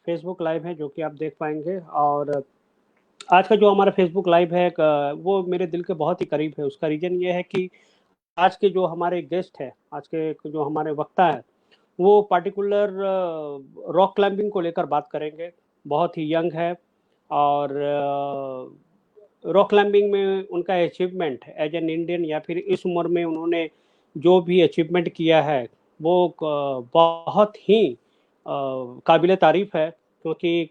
Facebook live है जो कि आप देख पाएंगे। और आज का जो हमारा फेसबुक लाइव है वो मेरे दिल के बहुत ही करीब है। उसका रीज़न ये है कि आज के जो हमारे गेस्ट हैं, आज के जो हमारे वक्ता हैं, वो पार्टिकुलर रॉक क्लाइंबिंग को लेकर बात करेंगे। बहुत ही यंग है और रॉक क्लाइंबिंग में उनका अचीवमेंट एज एन इंडियन या फिर इस उम्र में उन्होंने जो भी अचीवमेंट किया है वो बहुत ही काबिल तारीफ़ है। क्योंकि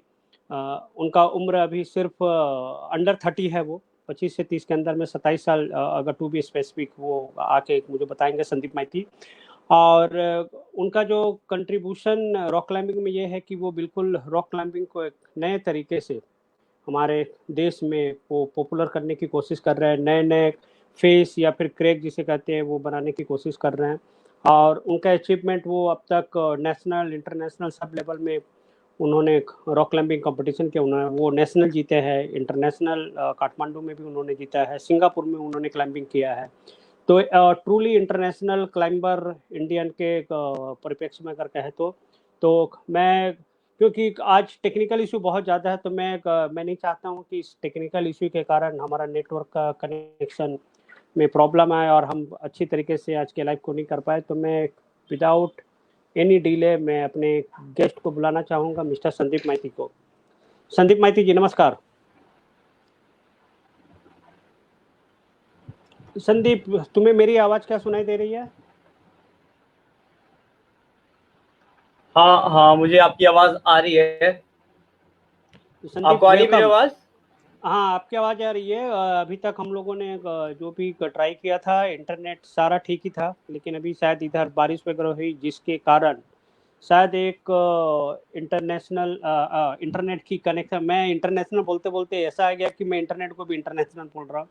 उनका उम्र अभी सिर्फ अंडर 30 है। वो 25 से 30 के अंदर में 27 साल, अगर टू बी स्पेसिफिक, वो आके मुझे बताएंगे, संदीप माइती। और उनका जो कंट्रीब्यूशन रॉक क्लाइंबिंग में ये है कि वो बिल्कुल रॉक क्लाइंबिंग को एक नए तरीके से हमारे देश में वो पॉपुलर करने की कोशिश कर रहे हैं। नए नए फेस या फिर क्रैक जिसे कहते हैं वो बनाने की कोशिश कर रहे हैं। और उनका अचीवमेंट, वो अब तक नेशनल इंटरनेशनल सब लेवल में उन्होंने रॉक क्लाइंबिंग कंपटीशन किया। उन्होंने वो नेशनल जीते हैं, इंटरनेशनल काठमांडू में भी उन्होंने जीता है, सिंगापुर में उन्होंने क्लाइंबिंग किया है। तो ट्रूली इंटरनेशनल क्लाइंबर इंडियन के परिप्रेक्ष्य में अगर कहे तो मैं, क्योंकि आज टेक्निकल इशू बहुत ज़्यादा है, तो मैं नहीं चाहता हूँ कि इस टेक्निकल इशू के कारण हमारा नेटवर्क का कनेक्शन में प्रॉब्लम आए और हम अच्छी तरीके से आज के लाइव को नहीं कर पाए। तो मैं विदाउट एनी डिले मैं अपने गेस्ट को बुलाना चाहूँगा, मिस्टर संदीप माइती को। संदीप माइती जी, नमस्कार। संदीप, तुम्हें मेरी आवाज़ क्या सुनाई दे रही है? हाँ हाँ, मुझे आपकी आवाज़ आ रही है। संदीप, आपको आ रही है मेरी वेलकम। आवाज़? हाँ, आपकी आवाज़ आ रही है। अभी तक हम लोगों ने जो भी ट्राई किया था, इंटरनेट सारा ठीक ही था, लेकिन अभी शायद इधर बारिश वगैरह हुई जिसके कारण शायद एक इंटरनेशनल इंटरनेट की कनेक्शन, मैं इंटरनेशनल बोलते बोलते ऐसा आ गया कि मैं इंटरनेट को भी इंटरनेशनल बोल रहा हूँ।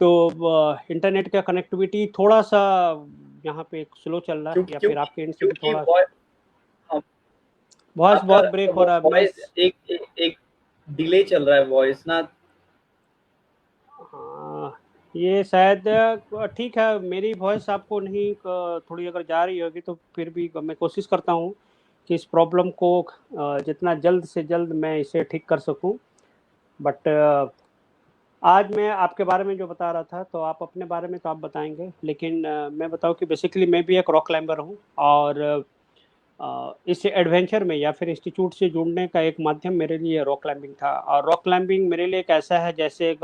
तो इंटरनेट का कनेक्टिविटी थोड़ा सा यहाँ पे स्लो चल रहा है, या फिर आपके एंड से भी क्योंकि थोड़ा हाँ, वॉइस आपका बहुत ब्रेक हो रहा है। मैं वॉइस एक डिले चल रहा है वॉइस ना। हाँ, ये शायद ठीक है। मेरी वॉइस आपको नहीं थोड़ी अगर जा रही होगी तो फिर भी मैं कोशिश करता हूँ कि इस प्रॉब्लम को जितना जल्द से जल्द मैं इसे ठीक कर सकूँ। बट आज मैं आपके बारे में जो बता रहा था, तो आप अपने बारे में तो आप बताएंगे, लेकिन मैं बताऊँ कि बेसिकली मैं भी एक रॉक क्लाइंबर हूँ। और इस एडवेंचर में या फिर इंस्टीट्यूट से जुड़ने का एक माध्यम मेरे लिए रॉक क्लाइंबिंग था। और रॉक क्लाइंबिंग मेरे लिए एक ऐसा है जैसे एक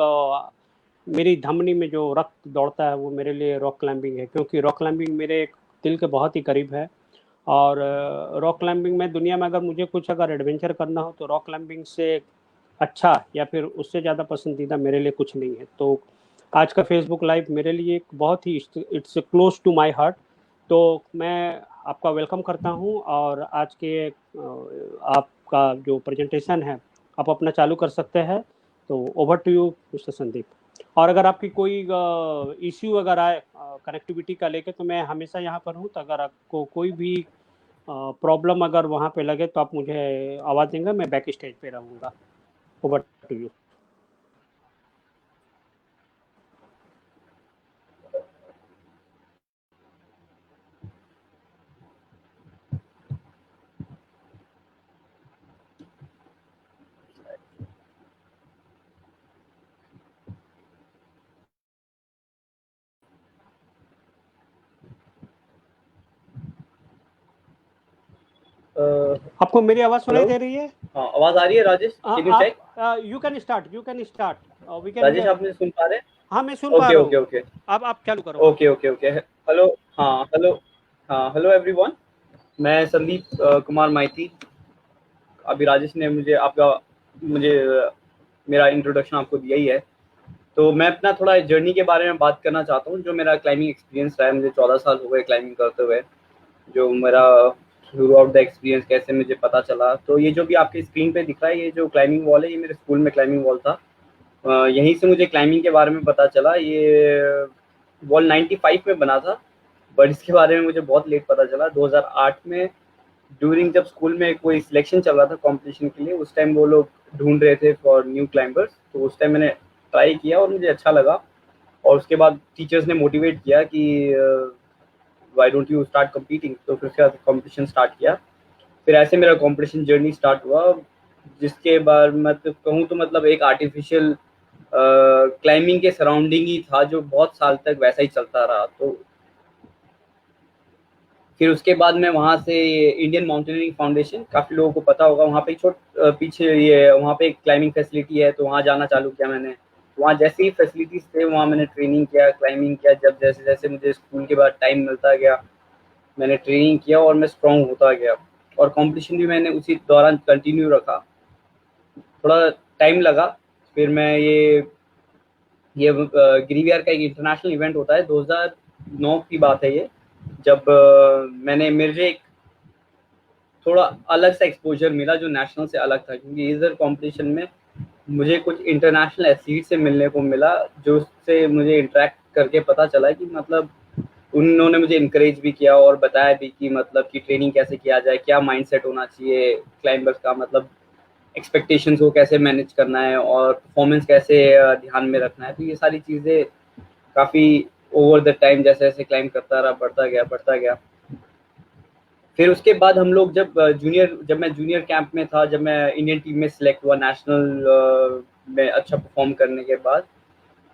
मेरी धमनी में जो रक्त दौड़ता है, वो मेरे लिए रॉक क्लाइंबिंग है। क्योंकि रॉक क्लाइंबिंग मेरे एक दिल के बहुत ही करीब है। और रॉक क्लाइंबिंग में दुनिया में अगर मुझे कुछ अगर एडवेंचर करना हो तो रॉक क्लाइंबिंग से अच्छा या फिर उससे ज़्यादा पसंदीदा मेरे लिए कुछ नहीं है। तो आज का फेसबुक लाइव मेरे लिए एक बहुत ही, it's close to my heart. तो मैं आपका वेलकम करता हूं। और आज के आपका जो प्रेजेंटेशन है, आप अपना चालू कर सकते हैं। तो over to you mister Sandeep. और अगर आपकी कोई इश्यू अगर आए कनेक्टिविटी का लेके, तो मैं हमेशा यहाँ पर हूँ। तो अगर आपको कोई भी प्रॉब्लम अगर वहाँ पे लगे तो आप मुझे आवाज़ देंगे, मैं बैक स्टेज पे रहूँगा। Over to you. आपको मेरी आवाज़ सुनाई हेलो, दे रही है? हाँ आवाज़ आ रही है राजेश? Can you check? आप you can start, we can Rajesh, here. आप मुझे सुन पा रहे हैं? हाँ, मैं सुन पा ओके रहा ओके हूँ। ओके अब आप चालू करो। हाँ। Okay okay okay. हेलो। हाँ हेलो। हाँ हेलो एवरीवन। मैं संदीप कुमार माइती। अभी राजेश ने मुझे मेरा इंट्रोडक्शन आपको दिया ही है। तो मैं अपना थोड़ा जर्नी के बारे में बात करना चाहता हूँ, जो मेरा क्लाइंबिंग एक्सपीरियंस रहा है। मुझे 14 साल हो गए क्लाइंबिंग करते हुए। जो मेरा थ्रू आउट द एक्सपीरियंस कैसे मुझे पता चला, तो ये जो भी आपके स्क्रीन पे दिख रहा है, ये जो क्लाइंबिंग वॉल है, ये मेरे स्कूल में क्लाइंबिंग वॉल था। यहीं से मुझे क्लाइंबिंग के बारे में पता चला। ये वॉल 95 में बना था, बट इसके बारे में मुझे बहुत लेट पता चला। 2008 में ड्यूरिंग जब स्कूल में कोई सिलेक्शन चल रहा था कंपटीशन के लिए, उस टाइम वो लोग ढूंढ रहे थे फॉर न्यू क्लाइंबर्स। तो उस टाइम मैंने ट्राई किया और मुझे अच्छा लगा। और उसके बाद टीचर्स ने मोटिवेट किया कि why don't you start competing. तो फिर उसके बाद कॉम्पिटिशन स्टार्ट किया। फिर ऐसे मेरा कंपटीशन जर्नी स्टार्ट हुआ, जिसके बाद मतलब कहूँ तो मतलब एक आर्टिफिशियल क्लाइंबिंग के सराउंडिंग ही था, जो बहुत साल तक वैसा ही चलता रहा। तो फिर उसके बाद मैं वहाँ से इंडियन माउंटेनियरिंग फाउंडेशन, काफ़ी लोगों को पता होगा, वहाँ पे एक पीछे ये वहाँ पे एक क्लाइंबिंग फैसिलिटी है, तो वहाँ जाना चालू किया मैंने। वहाँ जैसे ही फैसिलिटीज़ थे, वहाँ मैंने ट्रेनिंग किया, क्लाइंबिंग किया। जब जैसे-जैसे मुझे स्कूल के बाद टाइम मिलता गया, मैंने ट्रेनिंग किया और मैं स्ट्रॉन्ग होता गया, और कॉम्पिटिशन भी मैंने उसी दौरान कंटिन्यू रखा। थोड़ा टाइम लगा, फिर मैं ये गिरिवीआर का एक इंटरनेशनल इवेंट होता है, 2009 की बात है ये, जब मैंने मुझे एक थोड़ा अलग सा एक्सपोजर मिला, जो नेशनल से अलग था, क्योंकि इधर कंपटीशन में मुझे कुछ इंटरनेशनल एथलीट से मिलने को मिला, जो उससे मुझे इंटरेक्ट करके पता चला कि मतलब उन्होंने मुझे इनकरेज भी किया और बताया भी कि मतलब कि ट्रेनिंग कैसे किया जाए, क्या माइंडसेट होना चाहिए क्लाइंबर्स का, मतलब एक्सपेक्टेशंस को कैसे मैनेज करना है और परफॉर्मेंस कैसे ध्यान में रखना है। तो ये सारी चीज़ें काफ़ी ओवर द टाइम जैसे जैसे क्लाइंब करता रहा, बढ़ता गया। फिर उसके बाद हम लोग जब मैं जूनियर कैंप में था, जब मैं इंडियन टीम में सिलेक्ट हुआ नेशनल में अच्छा परफॉर्म करने के बाद,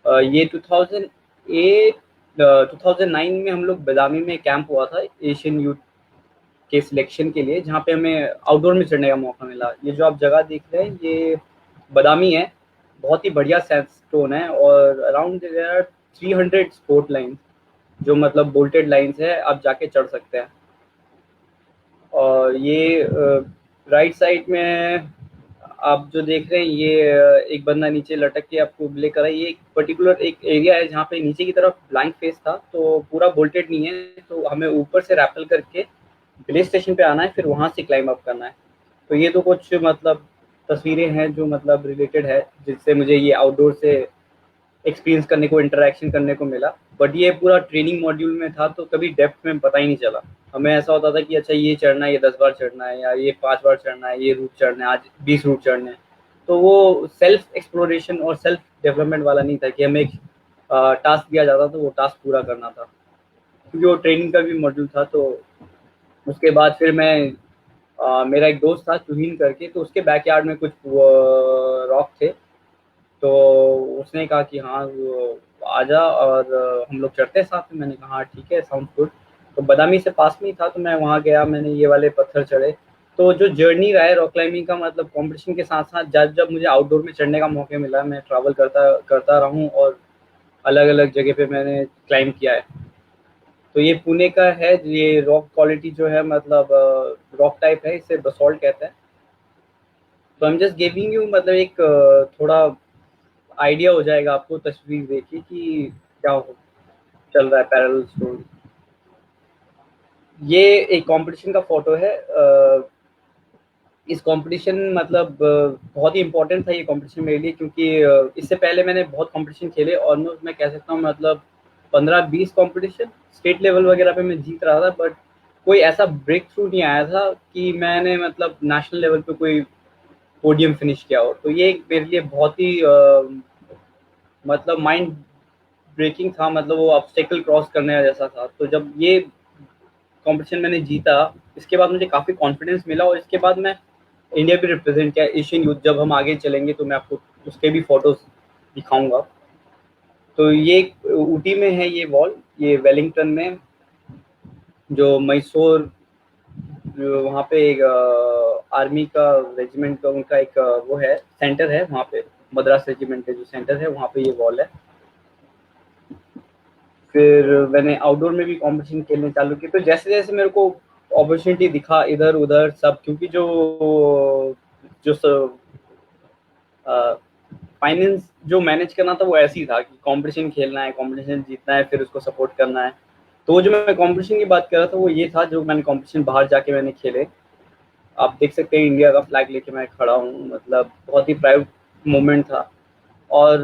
ये 2008 2009 में हम लोग बदामी में कैंप हुआ था एशियन यूथ के सिलेक्शन के लिए, जहाँ पे हमें आउटडोर में चढ़ने का मौका मिला। ये जो आप जगह देख रहे हैं, ये बदामी है, बहुत ही बढ़िया सैंडस्टोन है, और अराउंड 300 स्पोर्ट लाइन, जो मतलब बोल्टेड लाइन्स है, आप जाके चढ़ सकते हैं। और ये राइट साइड में आप जो देख रहे हैं, ये एक बंदा नीचे लटक के आपको ब्ले कर रहा है। ये एक पर्टिकुलर एक एरिया है जहाँ पे नीचे की तरफ ब्लैंक फेस था, तो पूरा बोल्टेड नहीं है, तो हमें ऊपर से रैपल करके बिले स्टेशन पे आना है, फिर वहाँ से क्लाइंब अप करना है। तो ये तो कुछ मतलब तस्वीरें हैं जो मतलब रिलेटेड है, जिससे मुझे ये आउटडोर से एक्सपीरियंस करने को, इंटरेक्शन करने को मिला। बट ये पूरा ट्रेनिंग मॉड्यूल में था, तो कभी डेप्थ में पता ही नहीं चला। हमें ऐसा होता था कि अच्छा ये चढ़ना है, ये 10 बार चढ़ना है, या ये 5 बार चढ़ना है, ये रूट चढ़ना है, आज 20 रूट चढ़ने हैं। तो वो सेल्फ एक्सप्लोरेशन और सेल्फ डेवलपमेंट वाला नहीं था कि हमें एक टास्क दिया जाता, तो वो टास्क पूरा करना था, क्योंकि वो ट्रेनिंग का भी मॉड्यूल था। तो उसके बाद फिर मेरा एक दोस्त था तुहीन करके, तो उसके बैकयार्ड में कुछ रॉक थे, तो उसने कहा कि हाँ वो आजा और हम लोग चढ़ते हैं साथ में। मैंने कहा हाँ ठीक है, साउंड गुड। तो बदामी से पास में ही था, तो मैं वहाँ गया, मैंने ये वाले पत्थर चढ़े। तो जो जर्नी रहा है रॉक क्लाइंबिंग का, मतलब कंपटीशन के साथ साथ जब जब मुझे आउटडोर में चढ़ने का मौका मिला, मैं ट्रैवल करता करता रहा हूँ, और अलग अलग जगह पे मैंने क्लाइंब किया है। तो ये पुणे का है, ये रॉक क्वालिटी जो है, मतलब रॉक टाइप है, इसे बसॉल्ट कहते हैं। तो I am just giving you मतलब एक थोड़ा आइडिया हो जाएगा आपको तस्वीर देखी कि क्या हो चल रहा है पैरेलल स्टोरी। ये एक कंपटीशन का फोटो है। इस कंपटीशन मतलब बहुत ही इम्पोर्टेंट था ये कंपटीशन मेरे लिए, क्योंकि इससे पहले मैंने बहुत कंपटीशन खेले, ऑलमोस्ट मैं कह सकता हूँ मतलब 15-20 कंपटीशन स्टेट लेवल वगैरह पे मैं जीत रहा था, बट कोई ऐसा ब्रेक थ्रू नहीं आया था कि मैंने मतलब नेशनल लेवल पे कोई पोडियम फिनिश किया हो। तो ये मेरे लिए बहुत ही मतलब माइंड ब्रेकिंग था, मतलब वो ऑब्स्टेकल क्रॉस करने जैसा था। तो जब ये कंपटीशन मैंने जीता, इसके बाद मुझे काफ़ी कॉन्फिडेंस मिला, और इसके बाद मैं इंडिया भी रिप्रेजेंट किया एशियन यूथ। जब हम आगे चलेंगे तो मैं आपको उसके भी फोटोज दिखाऊंगा। तो ये ऊटी में है ये वॉल, ये वेलिंगटन में, जो मैसूर वहाँ पे एक आर्मी का रेजिमेंट का उनका एक वो है, सेंटर है वहाँ पे, मद्रास रेजिमेंट का जो सेंटर है वहाँ पे ये वॉल है। फिर मैंने आउटडोर में भी कंपटीशन खेलने चालू किए, तो जैसे जैसे मेरे को अपॉर्चुनिटी दिखा इधर उधर सब, क्योंकि जो जो फाइनेंस जो मैनेज करना था वो ऐसे ही था कि कंपटीशन खेलना है, कंपटीशन जीतना है, फिर उसको सपोर्ट करना है। तो जो मैं कंपटीशन की बात कर रहा था वो ये था, जो मैंने कंपटीशन बाहर जाके मैंने खेले। आप देख सकते हैं इंडिया का फ्लैग लेके मैं खड़ा हूँ, मतलब बहुत ही प्राउड मोमेंट था। और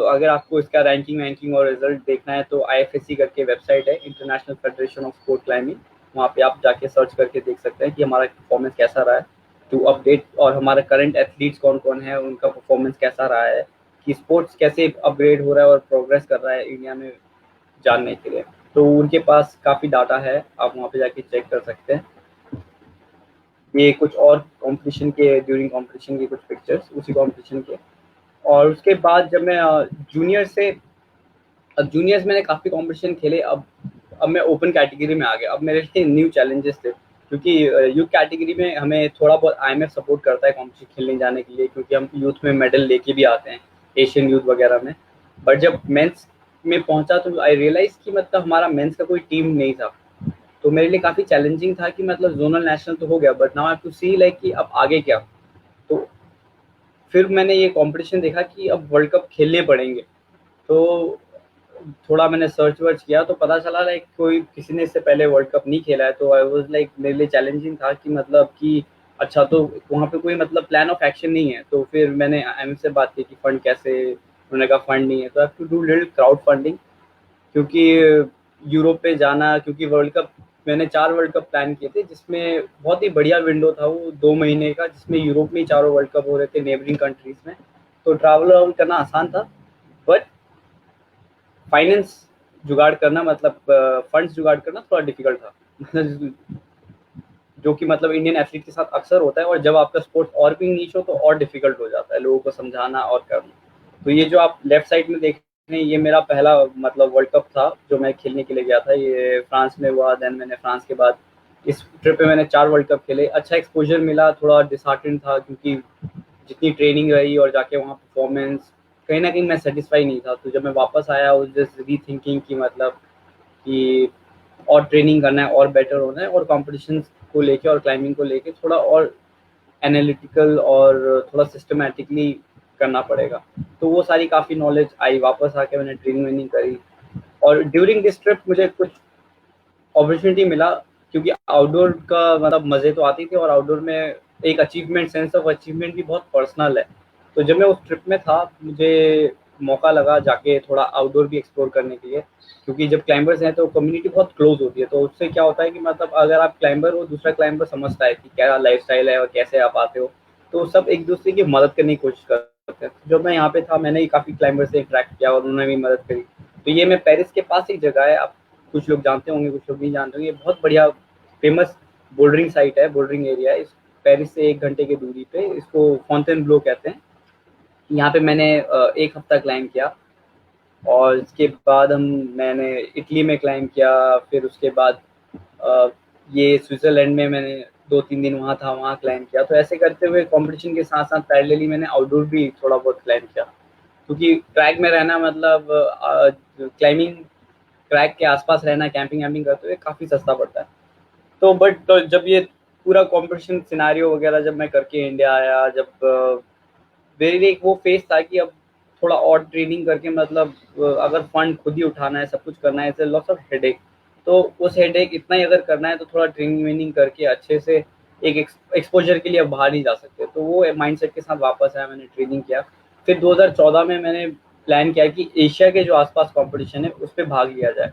अगर आपको इसका रैंकिंग वैंकिंग और रिजल्ट देखना है, तो IFSC करके वेबसाइट है, international federation of sport climbing, वहाँ पे आप जाके सर्च करके देख सकते हैं कि हमारा परफॉर्मेंस कैसा रहा है, टू अपडेट, और हमारे करंट एथलीट्स कौन कौन है, उनका परफॉर्मेंस कैसा रहा है, कि स्पोर्ट्स कैसे अपग्रेड हो रहा है और प्रोग्रेस कर रहा है इंडिया में, जानने के लिए। तो उनके पास काफ़ी डाटा है, आप वहाँ पे जाके चेक कर सकते हैं। ये कुछ और कंपटीशन के ड्यूरिंग कंपटीशन के कुछ पिक्चर्स उसी कंपटीशन के। और उसके बाद जब मैं जूनियर से, अब जूनियर्स मैंने काफ़ी कंपटीशन खेले, अब मैं ओपन कैटेगरी में आ गया। अब मेरे लिए न्यू चैलेंजेस थे, क्योंकि यूथ कैटेगरी में हमें थोड़ा बहुत आईएमएफ सपोर्ट करता है कंपटीशन खेलने जाने के लिए, क्योंकि हम यूथ में मेडल लेके भी आते हैं एशियन यूथ वगैरह में। बट जब मेंस में पहुंचा तो आई रियलाइज कि मतलब हमारा मेंस का कोई टीम नहीं था। तो मेरे लिए काफ़ी चैलेंजिंग था कि मतलब जोनल नेशनल तो हो गया, but now I have to see like कि अब आगे क्या। तो फिर मैंने ये कंपटीशन देखा कि अब वर्ल्ड कप खेलने पड़ेंगे। तो थोड़ा मैंने सर्च वर्च किया तो पता चला लाइक कोई किसी ने इससे पहले वर्ल्ड कप नहीं खेला है। तो आई वाज लाइक मेरे लिए चैलेंजिंग था कि मतलब कि अच्छा, तो वहाँ पे कोई मतलब प्लान ऑफ एक्शन नहीं है। तो फिर मैंने एम से बात की कि फंड कैसे, उन्होंने कहा फंड नहीं है, तो I have to do little crowd funding, क्योंकि यूरोप पे जाना, क्योंकि वर्ल्ड कप मैंने 4 वर्ल्ड कप प्लान किए थे, जिसमें बहुत ही बढ़िया विंडो था वो 2 महीने का, जिसमें यूरोप में ही चारों वर्ल्ड कप हो रहे थे नेबरिंग कंट्रीज में। तो ट्रैवल करना आसान था, बट फाइनेंस जुगाड़ करना, मतलब फंड्स जुगाड़ करना थोड़ा डिफिकल्ट था। जो कि मतलब इंडियन एथलीट के साथ अक्सर होता है, और जब आपका स्पोर्ट और भी नीच हो तो और डिफिकल्ट हो जाता है लोगों को समझाना और करना। तो ये जो आप लेफ्ट साइड में देख रहे हैं, ये मेरा पहला मतलब वर्ल्ड कप था जो मैं खेलने के लिए गया था। ये फ्रांस में हुआ। देन मैंने फ्रांस के बाद इस ट्रिप पे मैंने 4 वर्ल्ड कप खेले। अच्छा एक्सपोजर मिला, थोड़ा डिसहार्टेंड था क्योंकि जितनी ट्रेनिंग रही और जाके वहाँ परफॉर्मेंस, कहीं न कहीं मैं सैटिस्फाई नहीं था। तो जब मैं वापस आया उस जस्ट रीथिंकिंग कि मतलब कि और ट्रेनिंग करना है और बेटर होना है, और कॉम्पिटिशन्स को लेके और क्लाइंबिंग को लेके थोड़ा और एनालिटिकल और थोड़ा सिस्टमैटिकली करना पड़ेगा। तो वो सारी काफ़ी नॉलेज आई। वापस आके मैंने ट्रेनिंग वेनिंग करी, और ड्यूरिंग दिस ट्रिप मुझे कुछ अपॉर्चुनिटी मिला, क्योंकि आउटडोर का मतलब मज़े तो आती थी, और आउटडोर में एक अचीवमेंट, सेंस ऑफ अचीवमेंट भी बहुत पर्सनल है। तो जब मैं उस ट्रिप में था, मुझे मौका लगा जाके थोड़ा आउटडोर भी एक्सप्लोर करने के लिए, क्योंकि जब क्लाइंबर्स हैं तो कम्युनिटी बहुत क्लोज होती है। तो उससे क्या होता है कि मतलब अगर आप क्लाइंबर हो, दूसरा क्लाइंबर समझता है कि क्या लाइफस्टाइल है और कैसे आप आते हो, तो सब एक दूसरे की मदद करने की कोशिश करते हैं। जब मैं यहाँ पे था, मैंने काफ़ी क्लाइंबर से इंटरेक्ट किया और उन्होंने भी मदद करी। तो ये मैं पेरिस के पास एक जगह है, आप कुछ लोग जानते होंगे, कुछ लोग नहीं जानते होंगे। ये बहुत बढ़िया फेमस बोल्डरिंग साइट है, बोल्डरिंग एरिया है। इस पेरिस से 1 घंटे की दूरी पे, इसको फॉन्टेनब्लो कहते हैं। यहाँ पे मैंने 1 हफ्ता क्लाइंब किया, और इसके बाद मैंने इटली में क्लाइंब किया। फिर उसके बाद अ, ये स्विट्ज़रलैंड में मैंने 2-3 दिन वहाँ था, वहाँ क्लाइंब किया। तो ऐसे करते हुए कॉम्पिटिशन के साथ-साथ पैरेलली मैंने आउटडोर भी थोड़ा बहुत क्लाइंब किया, क्योंकि ट्रैक में रहना मतलब क्लाइंबिंग ट्रैक के आसपास रहना, कैंपिंग वैम्पिंग करते हुए काफ़ी सस्ता पड़ता है। तो बट तो जब ये पूरा कॉम्पिटिशन सिनेरियो वगैरह जब मैं करके इंडिया आया, जब मेरे लिए एक वो फेज़ था कि अब थोड़ा और ट्रेनिंग करके मतलब अगर फंड खुद ही उठाना है, सब कुछ करना है, it's a lot of headache. तो उस हेडेक इतना ही अगर करना है तो थोड़ा ट्रेनिंग वेनिंग करके अच्छे से एक एक्सपोजर के लिए अब बाहर नहीं जा सकते। तो वो माइंडसेट के साथ वापस आया, मैंने ट्रेनिंग किया। फिर 2014 में मैंने प्लान किया कि एशिया के जो आसपास कंपटीशन है उस पे भाग लिया जाए।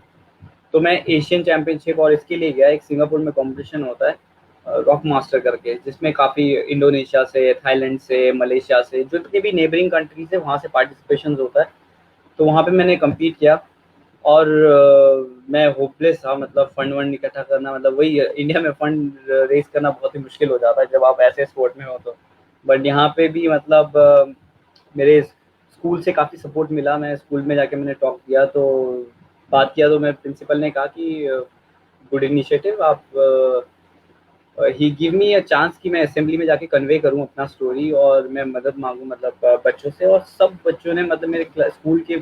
तो मैं एशियन चैंपियनशिप और इसके लिए गया। एक सिंगापुर में कंपटीशन होता है रॉक मास्टर करके, जिसमें काफ़ी इंडोनेशिया से, थाईलैंड से, मलेशिया से, जो जितने भी नेबरिंग कंट्रीज है वहाँ से पार्टिसिपेशन होता है। तो वहाँ पे मैंने कम्पीट किया, और मैं होपलेस था, मतलब फंड वंड इकट्ठा करना, मतलब वही इंडिया में फंड रेज करना बहुत ही मुश्किल हो जाता है जब आप ऐसे स्पोर्ट में हो तो। बट यहाँ पे भी मतलब मेरे स्कूल से काफ़ी सपोर्ट मिला। मैं स्कूल में जाके मैंने टॉक किया, तो बात किया, तो मैं प्रिंसिपल ने कहा कि गुड इनिशिएटिव, आप ही गिव मी अ चांस कि मैं असेंबली में जाके कन्वे करूँ अपना स्टोरी, और मैं मदद मांगूँ मतलब बच्चों से। और सब बच्चों ने मतलब मेरे स्कूल के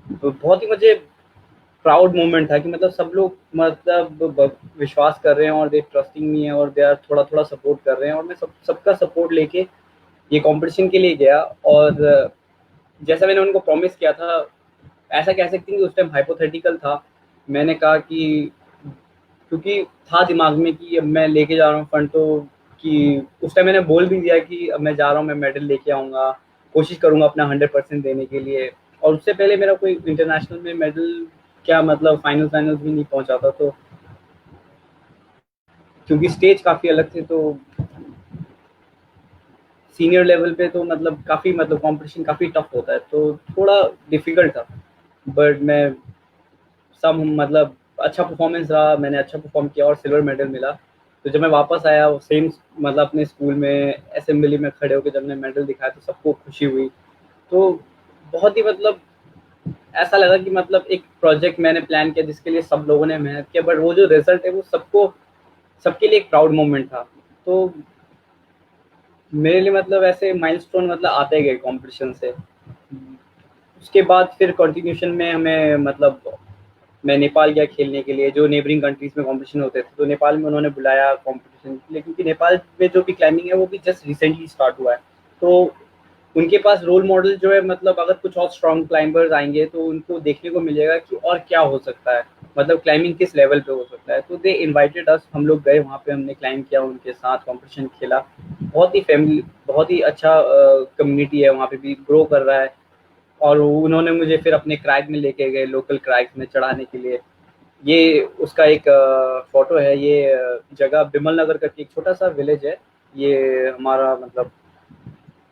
बहुत ही मुझे प्राउड मोमेंट था कि मतलब सब लोग मतलब विश्वास कर रहे हैं, और दे ट्रस्टिंग मी है, और दे आर थोड़ा थोड़ा सपोर्ट कर रहे हैं। और मैं सबका सपोर्ट लेके ये कंपटीशन के लिए गया। और जैसा मैंने उनको प्रॉमिस किया था, ऐसा कह सकते हैं कि उस टाइम हाइपोथेटिकल था। मैंने कहा कि क्योंकि था दिमाग में कि अब मैं लेके जा रहा हूँ फंड, तो कि उस टाइम मैंने बोल भी दिया कि अब मैं जा रहा हूँ, मैं मेडल लेके आऊँगा, कोशिश करूँगा अपना 100% देने के लिए। और उससे पहले मेरा कोई इंटरनेशनल में मेडल क्या मतलब फाइनल्स भी नहीं पहुँचा था। तो क्योंकि स्टेज काफ़ी अलग थे, तो सीनियर लेवल पे तो मतलब काफ़ी मतलब कंपटीशन काफ़ी टफ होता है, तो थोड़ा डिफ़िकल्ट था। बट मैं सब मतलब अच्छा परफॉर्मेंस रहा, मैंने अच्छा परफॉर्म किया और सिल्वर मेडल मिला। तो जब मैं वापस आया वो सेम मतलब अपने स्कूल में असेंबली में खड़े होकर जब मैं मेडल दिखाया तो सबको खुशी हुई। तो बहुत ही मतलब ऐसा लगा कि मतलब एक प्रोजेक्ट मैंने प्लान किया जिसके लिए सब लोगों ने मेहनत किया, बट वो जो रिजल्ट है वो सबके लिए एक प्राउड मोमेंट था। तो मेरे लिए मतलब ऐसे माइलस्टोन मतलब आते गए कंपटीशन से। उसके बाद फिर कंटिन्यूशन में हमें मतलब मैं नेपाल गया खेलने के लिए, जो नेबरिंग कंट्रीज में कंपटीशन होते थे, तो नेपाल में उन्होंने बुलाया कंपटीशन के लिए, क्योंकि नेपाल में जो भी क्लाइंबिंग है वो भी जस्ट रिसेंटली स्टार्ट हुआ है। तो उनके पास रोल मॉडल जो है मतलब अगर कुछ और स्ट्रॉन्ग क्लाइंबर्स आएंगे तो उनको देखने को मिलेगा कि और क्या हो सकता है, मतलब क्लाइंबिंग किस लेवल पे हो सकता है। तो दे इनवाइटेड अस, हम लोग गए वहाँ पे, हमने क्लाइंब किया, उनके साथ कंपटीशन खेला। बहुत ही फैमिली, बहुत ही अच्छा कम्युनिटी है वहाँ पे, भी ग्रो कर रहा है। और उन्होंने मुझे फिर अपने क्रैक में लेके गए, लोकल क्रैक्स में चढ़ाने के लिए। ये उसका एक फोटो है। ये जगह बिमल नगर करके एक छोटा सा विलेज है। ये हमारा मतलब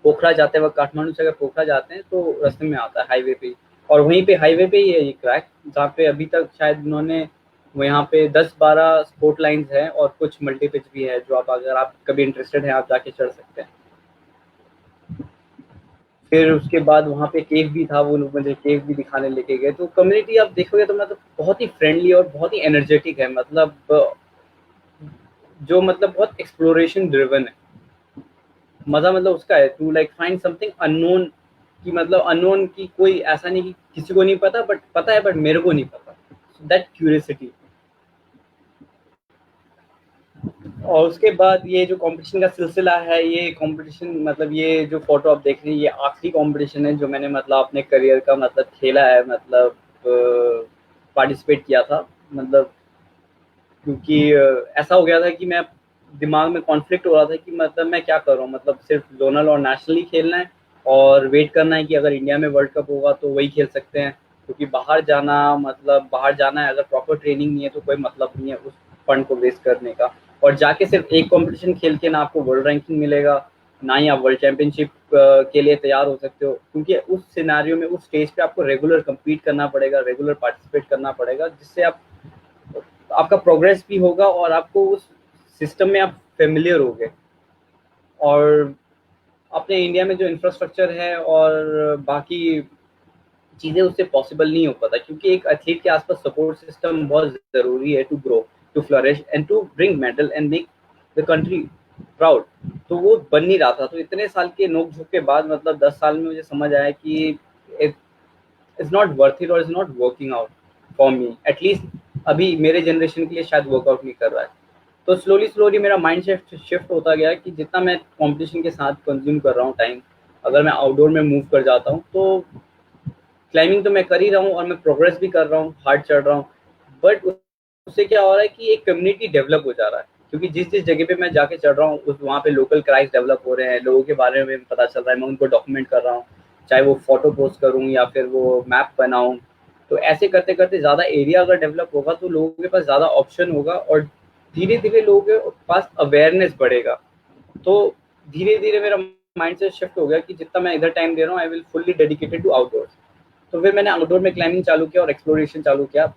पोखरा जाते वक्त, काठमांडू से अगर पोखरा जाते हैं तो रास्ते में आता है हाईवे पे, और वहीं पे हाईवे पे ही है ये क्रैक, जहाँ पे अभी तक शायद उन्होंने वो यहाँ पे 10-12 स्पोर्ट लाइंस हैं और कुछ मल्टी पिच भी है, जो आप अगर आप कभी इंटरेस्टेड हैं आप जाके चढ़ सकते हैं। फिर उसके बाद वहाँ पे केव भी था, वो लोग मुझे केव भी दिखाने लेके गए। तो कम्युनिटी आप देखोगे तो मतलब बहुत ही फ्रेंडली और बहुत ही एनर्जेटिक है, मतलब जो मतलब बहुत एक्सप्लोरेशन ड्रिवन है। मजा मतलब उसका है to like find something unknown, कि मतलब अननोन की कोई ऐसा नहीं कि किसी को नहीं पता, बट पता है बट मेरे को नहीं पता, दैट क्यूरियोसिटी। और उसके बाद ये जो कंपटीशन का सिलसिला है, ये कंपटीशन मतलब ये जो फोटो आप देख रहे हैं ये आखिरी कंपटीशन है जो मैंने मतलब अपने करियर का मतलब खेला है, मतलब पार्टिसिपेट किया था। मतलब क्योंकि ऐसा हो गया था कि मैं दिमाग में कॉन्फ्लिक्ट हो रहा था कि मतलब मैं क्या कर रहा हूँ, मतलब सिर्फ जोनल और नेशनल ही खेलना है और वेट करना है कि अगर इंडिया में वर्ल्ड कप होगा तो वही खेल सकते हैं, क्योंकि बाहर जाना मतलब बाहर जाना है अगर प्रॉपर ट्रेनिंग नहीं है तो कोई मतलब नहीं है उस फंड को वेस्ट करने का। और जाके सिर्फ एक कंपटीशन खेल के ना आपको वर्ल्ड रैंकिंग मिलेगा, ना ही आप वर्ल्ड चैंपियनशिप के लिए तैयार हो सकते हो, क्योंकि उस सिनेरियो में उस स्टेज पे आपको रेगुलर कम्पीट करना पड़ेगा, रेगुलर पार्टिसिपेट करना पड़ेगा, जिससे आप आपका प्रोग्रेस भी होगा और आपको उस सिस्टम में आप फेमिलियर हो गए। और अपने इंडिया में जो इंफ्रास्ट्रक्चर है और बाकी चीज़ें उससे पॉसिबल नहीं हो पाता, क्योंकि एक एथलीट के आसपास सपोर्ट सिस्टम बहुत ज़रूरी है to grow, to flourish and to bring medal and make the country proud. तो वो बन नहीं रहा था। तो इतने साल के नोक झोंक के बाद मतलब 10 साल में मुझे समझ आया कि it is not worth it और is not working out for me, at least अभी मेरे जनरेशन के लिए शायद वर्कआउट नहीं कर रहा है। तो स्लोली स्लोली मेरा माइंड शिफ्ट होता गया कि जितना मैं कंपटीशन के साथ कंज्यूम कर रहा हूँ टाइम, अगर मैं आउटडोर में मूव कर जाता हूँ तो क्लाइंबिंग तो मैं कर ही रहा हूँ और मैं प्रोग्रेस भी कर रहा हूँ, हार्ड चढ़ रहा हूँ, बट उससे क्या हो रहा है कि एक कम्युनिटी डेवलप हो जा रहा है, क्योंकि जिस जिस जगह पे मैं जाके चढ़ रहा हूँ उस वहाँ पे लोकल क्राइस डेवलप हो रहे हैं, लोगों के बारे में पता चल रहा है, मैं उनको डॉक्यूमेंट कर रहा हूँ, चाहे वो फोटो पोस्ट करूँ या फिर वो मैप बनाऊँ। तो ऐसे करते करते ज़्यादा एरिया अगर डेवलप होगा तो लोगों के पास ज़्यादा ऑप्शन होगा और धीरे धीरे लोगों के पास अवेयरनेस बढ़ेगा। तो धीरे धीरे मेरा माइंड से शिफ्ट हो गया कि जितना मैं इधर टाइम दे रहा हूँ I will fully dedicated to outdoors. तो फिर मैंने आउटडोर में क्लाइंबिंग चालू किया और एक्सप्लोरेशन चालू किया।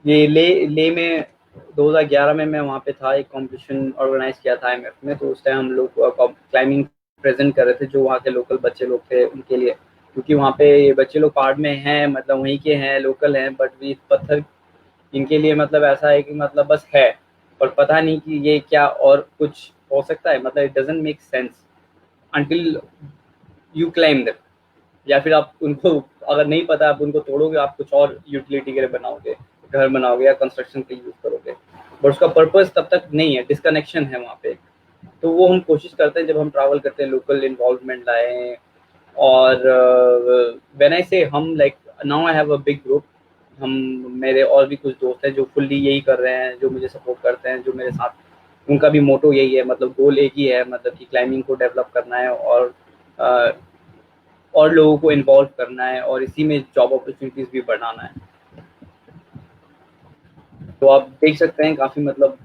ये ले में 2011 में मैं वहाँ पे था, एक कंपटीशन ऑर्गेनाइज किया था आईएमएफ में। तो उस टाइम हम लोग क्लाइंबिंग प्रेजेंट कर रहे थे, जो वहाँ के लोकल बच्चे लोग थे उनके लिए, क्योंकि वहाँ पे ये बच्चे लोग पहाड़ में हैं, मतलब वहीं के हैं, लोकल हैं, बट ये पत्थर इनके लिए मतलब ऐसा है कि मतलब बस है और पता नहीं कि ये क्या और कुछ हो सकता है, मतलब it doesn't make sense until you climb that. या फिर आप उनको अगर नहीं पता आप उनको तोड़ोगे, आप कुछ और यूटिलिटी के लिए बनाओगे, घर बनाओगे या कंस्ट्रक्शन के लिए यूज करोगे, बट उसका पर्पस तब तक नहीं है, डिस्कनेक्शन है वहाँ पे। तो वो हम कोशिश करते हैं जब हम ट्रैवल करते हैं लोकल इन्वॉल्वमेंट लाएं। और व्हेन आई से हम like now I have a big group, हम मेरे और भी कुछ दोस्त हैं जो फुल्ली यही कर रहे हैं, जो मुझे सपोर्ट करते हैं, जो मेरे साथ, उनका भी मोटो यही है, मतलब गोल एक ही है, मतलब कि क्लाइंबिंग को डेवलप करना है और लोगों को इन्वॉल्व करना है और इसी में जॉब अपॉर्चुनिटीज भी बढ़ाना है। तो आप देख सकते हैं काफ़ी मतलब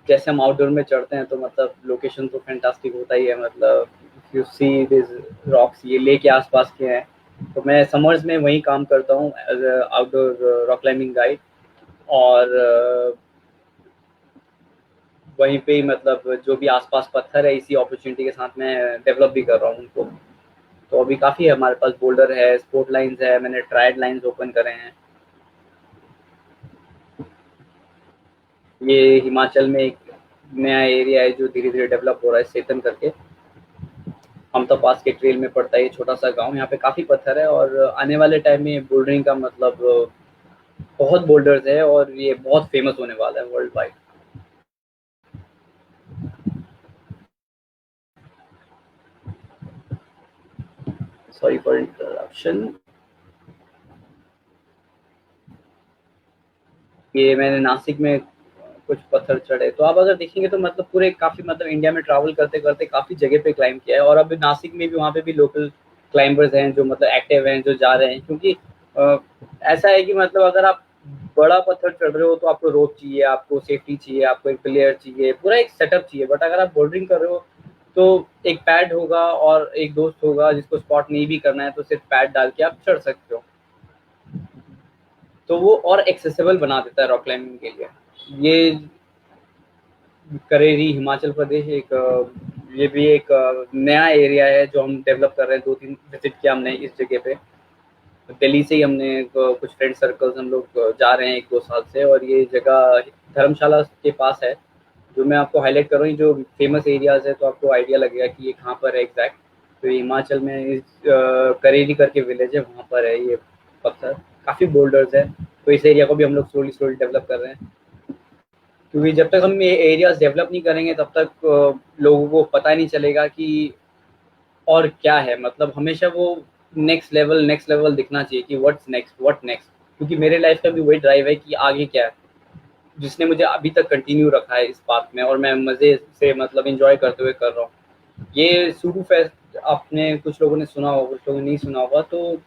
जैसे हम आउटडोर में चढ़ते हैं तो मतलब लोकेशन तो फैंटास्टिक होता ही है, मतलब यू सी दिस रॉक्स, ये ले के आसपास के हैं। तो मैं समर्स में वहीं काम करता हूँ as outdoor rock climbing guide. और वहीं पे ही मतलब जो भी आसपास पत्थर है, इसी अपॉर्चुनिटी के साथ मैं डेवलप भी कर रहा हूँ उनको। तो अभी काफ़ी है हमारे पास, बोल्डर है, स्पोर्ट लाइन्स है, मैंने ट्रायड लाइन्स ओपन करे हैं। ये हिमाचल में एक नया एरिया है जो धीरे धीरे डेवलप हो रहा है, सेतन करके। हमता पास के ट्रेल में पड़ता है ये छोटा सा गांव। यहाँ पे काफ़ी पत्थर है और आने वाले टाइम में बोल्डरिंग का मतलब बहुत बोल्डर्स है और ये बहुत फेमस होने वाला है world wide. Sorry for interruption. ये मैंने नासिक में कुछ पत्थर चढ़े, तो आप अगर देखेंगे तो मतलब पूरे काफ़ी मतलब इंडिया में ट्रैवल करते करते काफ़ी जगह पे क्लाइंब किया है। और अभी नासिक में भी, वहाँ पे भी लोकल क्लाइंबर्स हैं जो मतलब एक्टिव हैं, जो जा रहे हैं। क्योंकि ऐसा है कि मतलब अगर आप बड़ा पत्थर चढ़ रहे हो तो आपको रोप चाहिए, आपको सेफ्टी चाहिए, आपको एक प्लेयर चाहिए, पूरा एक सेटअप चाहिए। बट अगर आप बोल्डरिंग कर रहे हो तो एक पैड होगा और एक दोस्त होगा जिसको स्पॉट नहीं भी करना है, तो सिर्फ पैड डाल के आप चढ़ सकते हो। तो वो और एक्सेसिबल बना देता है रॉक क्लाइंबिंग के लिए। ये करेरी हिमाचल प्रदेश एक ये भी एक नया एरिया है जो हम डेवलप कर रहे हैं। 2-3 विजिट किया हमने इस जगह पे। दिल्ली से ही हमने कुछ फ्रेंड सर्कल्स हम लोग जा रहे हैं 1-2 साल से। और ये जगह धर्मशाला के पास है, जो मैं आपको हाईलाइट कर रहा हूँ। जो फेमस एरियाज है तो आपको आइडिया लगेगा कि ये कहाँ पर है एग्जैक्ट। तो ये हिमाचल में इस करेरी करके विलेज है, वहाँ पर है ये पत्थर। काफ़ी बोल्डर्स है, तो इस एरिया को भी हम लोग स्लोली स्लोली डेवलप कर रहे हैं। क्योंकि जब तक हम ये एरियाज डेवलप नहीं करेंगे तब तक लोगों को पता नहीं चलेगा कि और क्या है। मतलब हमेशा वो नेक्स्ट लेवल दिखना चाहिए कि व्हाट नेक्स्ट। क्योंकि मेरे लाइफ का भी वही ड्राइव है कि आगे क्या है, जिसने मुझे अभी तक कंटिन्यू रखा है इस बात में, और मैं मज़े से मतलब एंजॉय करते हुए कर रहा हूँ। ये सूडू फेस्ट आपने कुछ लोगों ने सुना होगा, कुछ लोगों ने नहीं सुना होगा। तो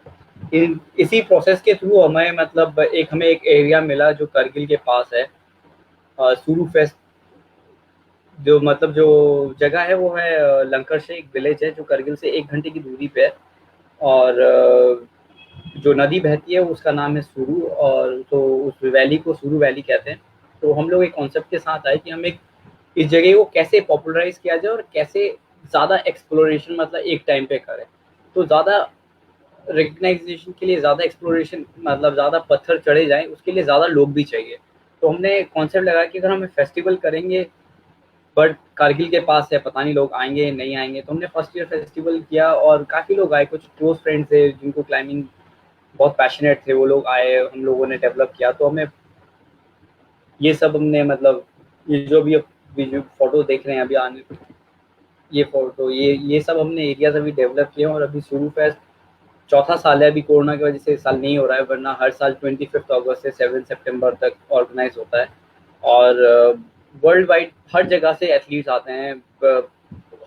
इसी प्रोसेस के थ्रू हमें एक एरिया मिला जो करगिल के पास है। सूडू फेस्ट जो जगह है वो है लंकर से एक विलेज है जो करगिल से 1 घंटे की दूरी पे है। और जो नदी बहती है उसका नाम है सुरू, और तो उस वैली को सुरू वैली कहते हैं। तो हम लोग एक कॉन्सेप्ट के साथ आए कि हम एक इस जगह को कैसे पॉपुलराइज किया जाए और कैसे ज़्यादा एक्सप्लोरेशन मतलब एक टाइम पे करें। तो ज़्यादा रिकग्नाइजेशन के लिए, ज़्यादा एक्सप्लोरेशन मतलब ज़्यादा पत्थर चढ़े जाएँ, उसके लिए ज़्यादा लोग भी चाहिए। तो हमने कॉन्सेप्ट लगाया कि अगर हम फेस्टिवल करेंगे, बट कारगिल के पास है, पता नहीं लोग आएंगे नहीं आएंगे। तो हमने फर्स्ट ईयर फेस्टिवल किया और काफ़ी लोग आए। कुछ क्लोज फ्रेंड्स थे जिनको क्लाइंबिंग बहुत पैशनेट थे, वो लोग आए, हम लोगों ने डेवलप किया। तो हमें ये सब हमने मतलब ये जो भी जो फोटो देख रहे हैं अभी आने, ये फोटो ये सब हमने एरियाज अभी डेवलप किए हैं। और अभी शुरू फेस्ट चौथा साल है। अभी कोरोना की वजह से इस साल नहीं हो रहा है, वरना हर साल 25 अगस्त से 7 सितंबर तक ऑर्गेनाइज होता है। और वर्ल्ड वाइड हर जगह से एथलीट्स आते हैं,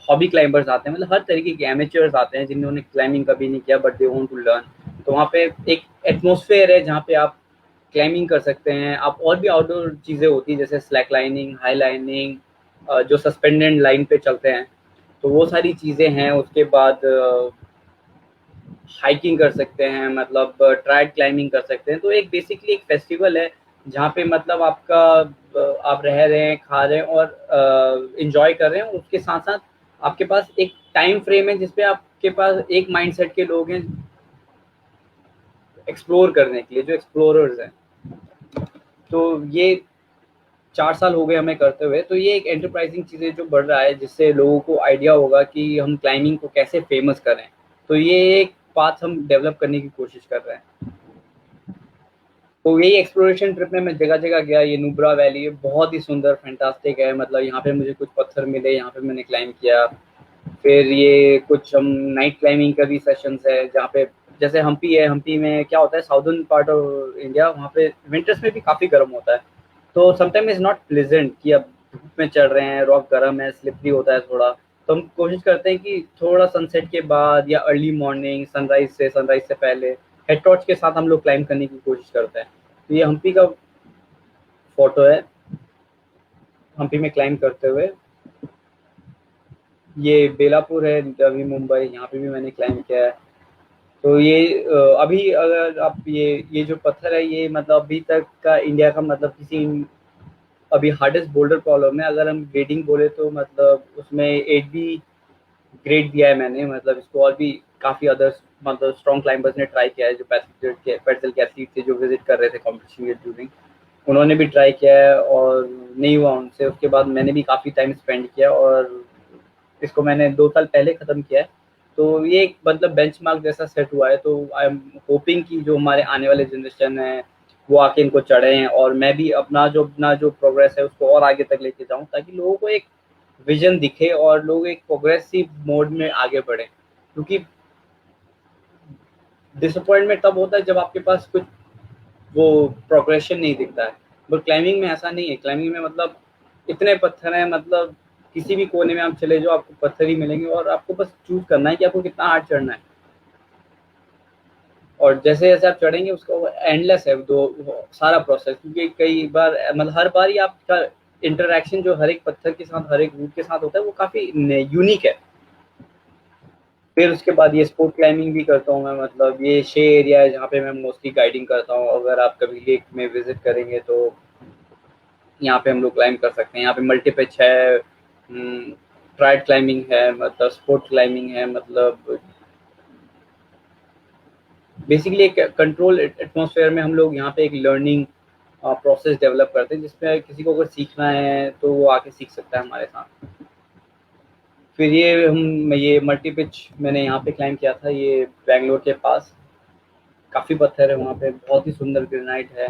हॉबी क्लाइंबर्स आते हैं, मतलब हर तरीके के एमेच्योर्स आते हैं जिन्होंने क्लाइंबिंग कभी नहीं किया but they want to learn. तो वहाँ पे एक एटमॉस्फेयर है जहाँ पे आप क्लाइंबिंग कर सकते हैं। आप और भी आउटडोर चीज़ें होती हैं जैसे स्लैक लाइनिंग, हाई लाइनिंग, जो सस्पेंडेड लाइन पे चलते हैं, तो वो सारी चीज़ें हैं। उसके बाद हाइकिंग कर सकते हैं, मतलब ट्राइड क्लाइंबिंग कर सकते हैं। तो एक बेसिकली एक फेस्टिवल है जहाँ पे मतलब आप रह रहे हैं, खा रहे हैं और एंजॉय कर रहे हैं। उसके साथ साथ आपके पास एक टाइम फ्रेम है जिसपे आपके पास एक माइंडसेट के लोग हैं एक्सप्लोर करने के लिए, जो एक्सप्लोरर्स हैं। तो ये 4 साल हो गए हमें करते हुए। तो ये एक एंटरप्राइजिंग चीज़ें जो बढ़ रहा है, जिससे लोगों को आइडिया होगा कि हम क्लाइंबिंग को कैसे फेमस करें। तो ये एक पाथ हम डेवलप करने की कोशिश कर रहे हैं। तो यही एक्सप्लोरेशन ट्रिप में मैं जगह जगह गया। ये नुब्रा वैली बहुत ही सुंदर फैंटास्टिक है, मतलब यहाँ पे मुझे कुछ पत्थर मिले, यहाँ पे मैंने क्लाइंब किया। फिर ये कुछ हम नाइट क्लाइंबिंग का भी सेशंस है जहाँ पे, जैसे हम्पी है, हम्पी में क्या होता है, साउदर्न पार्ट ऑफ इंडिया, वहाँ पे विंटर्स में भी काफ़ी गर्म होता है। तो समटाइम इज़ नॉट प्लेजेंट कि अब धूप में चढ़ रहे हैं, रॉक गर्म है, स्लिपरी होता है थोड़ा। तो हम कोशिश करते हैं कि थोड़ा सनसेट के बाद या अर्ली मॉर्निंग, सनराइज से पहले हेड टॉर्च के साथ हम लोग क्लाइंब करने की कोशिश करते हैं। तो ये हम्पी का फोटो है, हम्पी में क्लाइंब करते हुए। ये बेलापुर है, नवी मुंबई, यहाँ पे भी मैंने क्लाइंब किया है। तो ये अभी अगर आप ये जो पत्थर है ये मतलब अभी तक का इंडिया का मतलब किसी अभी हार्डेस्ट बोल्डर प्रॉब्लम है। अगर हम ग्रेडिंग बोले तो मतलब उसमें 8B ग्रेड दिया है मैंने। मतलब इसको और भी काफ़ी अदर्स मतलब स्ट्रॉन्ग क्लाइंबर्स ने ट्राई किया है, जो पेडल के एथलीट थे जो विजिट कर रहे थे कॉम्पिटिशन के ड्यूरिंग, उन्होंने भी ट्राई किया है और नहीं हुआ उनसे। उसके बाद मैंने भी काफ़ी टाइम स्पेंड किया और इसको मैंने 2 साल पहले ख़त्म किया है। तो ये एक मतलब बेंचमार्क जैसा सेट हुआ है। तो आई एम होपिंग कि जो हमारे आने वाले जनरेशन है वो आके इनको चढ़ें और मैं भी अपना जो प्रोग्रेस है उसको और आगे तक लेके जाऊँ, ताकि लोगों को एक विजन दिखे और लोग एक प्रोग्रेसिव मोड में आगे बढ़ें। क्योंकि डिसअपॉइंटमेंट तब होता है जब आपके पास कुछ वो प्रोग्रेशन नहीं दिखता है। बट क्लाइंबिंग में ऐसा नहीं है। क्लाइंबिंग में मतलब इतने पत्थर हैं, मतलब किसी भी कोने में आप चले जाओ आपको पत्थर ही मिलेंगे और आपको बस चूज करना है कि आपको कितना हार्ड चढ़ना है। और जैसे जैसे आप चढ़ेंगे उसका एंडलेस है दो सारा प्रोसेस, क्योंकि कई बार मतलब हर बार ही आपका इंटरेक्शन जो हर एक पत्थर के साथ हर एक रूट के साथ होता है वो काफ़ी यूनिक है। फिर उसके बाद ये स्पोर्ट क्लाइंबिंग भी करता हूँ मैं। मतलब ये 6 एरिया है जहाँ पे मैं मोस्टली गाइडिंग करता हूँ। अगर आप कभी लेक में विजिट करेंगे तो यहाँ पे हम लोग क्लाइंब कर सकते हैं। यहाँ पे मल्टी पिच है, ट्राइड क्लाइंबिंग है, मतलब स्पोर्ट क्लाइंबिंग है। मतलब बेसिकली एक कंट्रोल एटमॉस्फेयर में हम लोग यहाँ पे एक लर्निंग प्रोसेस डेवलप करते हैं, जिसमें किसी को अगर सीखना है तो वो आके सीख सकता है हमारे साथ। फिर ये मल्टी पिच मैंने यहाँ पे क्लाइंब किया था, ये बैंगलोर के पास। काफ़ी पत्थर है वहाँ पे, बहुत ही सुंदर ग्रेनाइट है।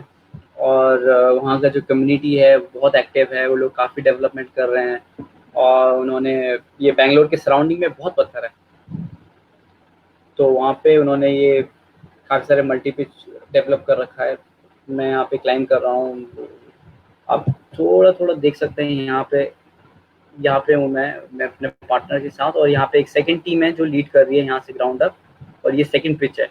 और वहाँ का जो कम्युनिटी है बहुत एक्टिव है, वो लोग काफ़ी डेवलपमेंट कर रहे हैं। और उन्होंने ये बैंगलोर के सराउंडिंग में बहुत पत्थर है, तो वहाँ पे उन्होंने ये काफ़ी सारे मल्टी पिच डेवलप कर रखा है। मैं यहाँ पे क्लाइंब कर रहा हूँ। आप थोड़ा थोड़ा देख सकते हैं यहाँ पे हूँ मैं अपने पार्टनर के साथ। और यहाँ पे एक सेकंड टीम है जो लीड कर रही है यहाँ से ग्राउंड अप, और ये सेकंड पिच है।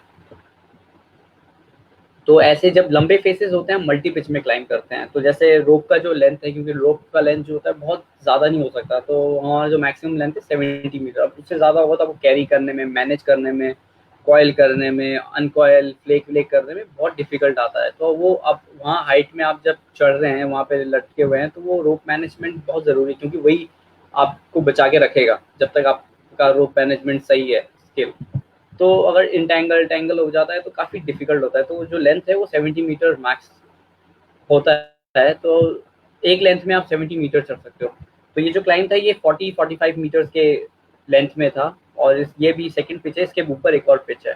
तो ऐसे जब लंबे फेसेस होते हैं हम मल्टी पिच में क्लाइंब करते हैं। तो जैसे रोप का जो लेंथ है, क्योंकि रोप का लेंथ जो होता है बहुत ज़्यादा नहीं हो सकता, तो हमारा जो मैक्सिमम लेंथ है 70 मीटर। अब उससे ज़्यादा होगा तो आपको कैरी करने में, मैनेज करने में, कॉयल करने में, अनकॉयल फ्लेक व्लेक करने में बहुत डिफिकल्ट आता है। तो वो अब वहाँ हाइट में आप जब चढ़ रहे हैं, वहाँ पे लटके हुए हैं, तो वो रोप मैनेजमेंट बहुत ज़रूरी है, क्योंकि वही आपको बचा के रखेगा जब तक आपका रोप मैनेजमेंट सही है स्किल। तो अगर इंटेंगल टेंगल हो जाता है तो काफ़ी डिफिकल्ट होता है। तो जो लेंथ है वो 70 मीटर मैक्स होता है। तो एक लेंथ में आप 70 मीटर चढ़ सकते हो। तो ये जो क्लाइंब था ये 40-45 मीटर्स के लेंथ में था। और ये भी सेकंड पिच है, इसके ऊपर एक और पिच है।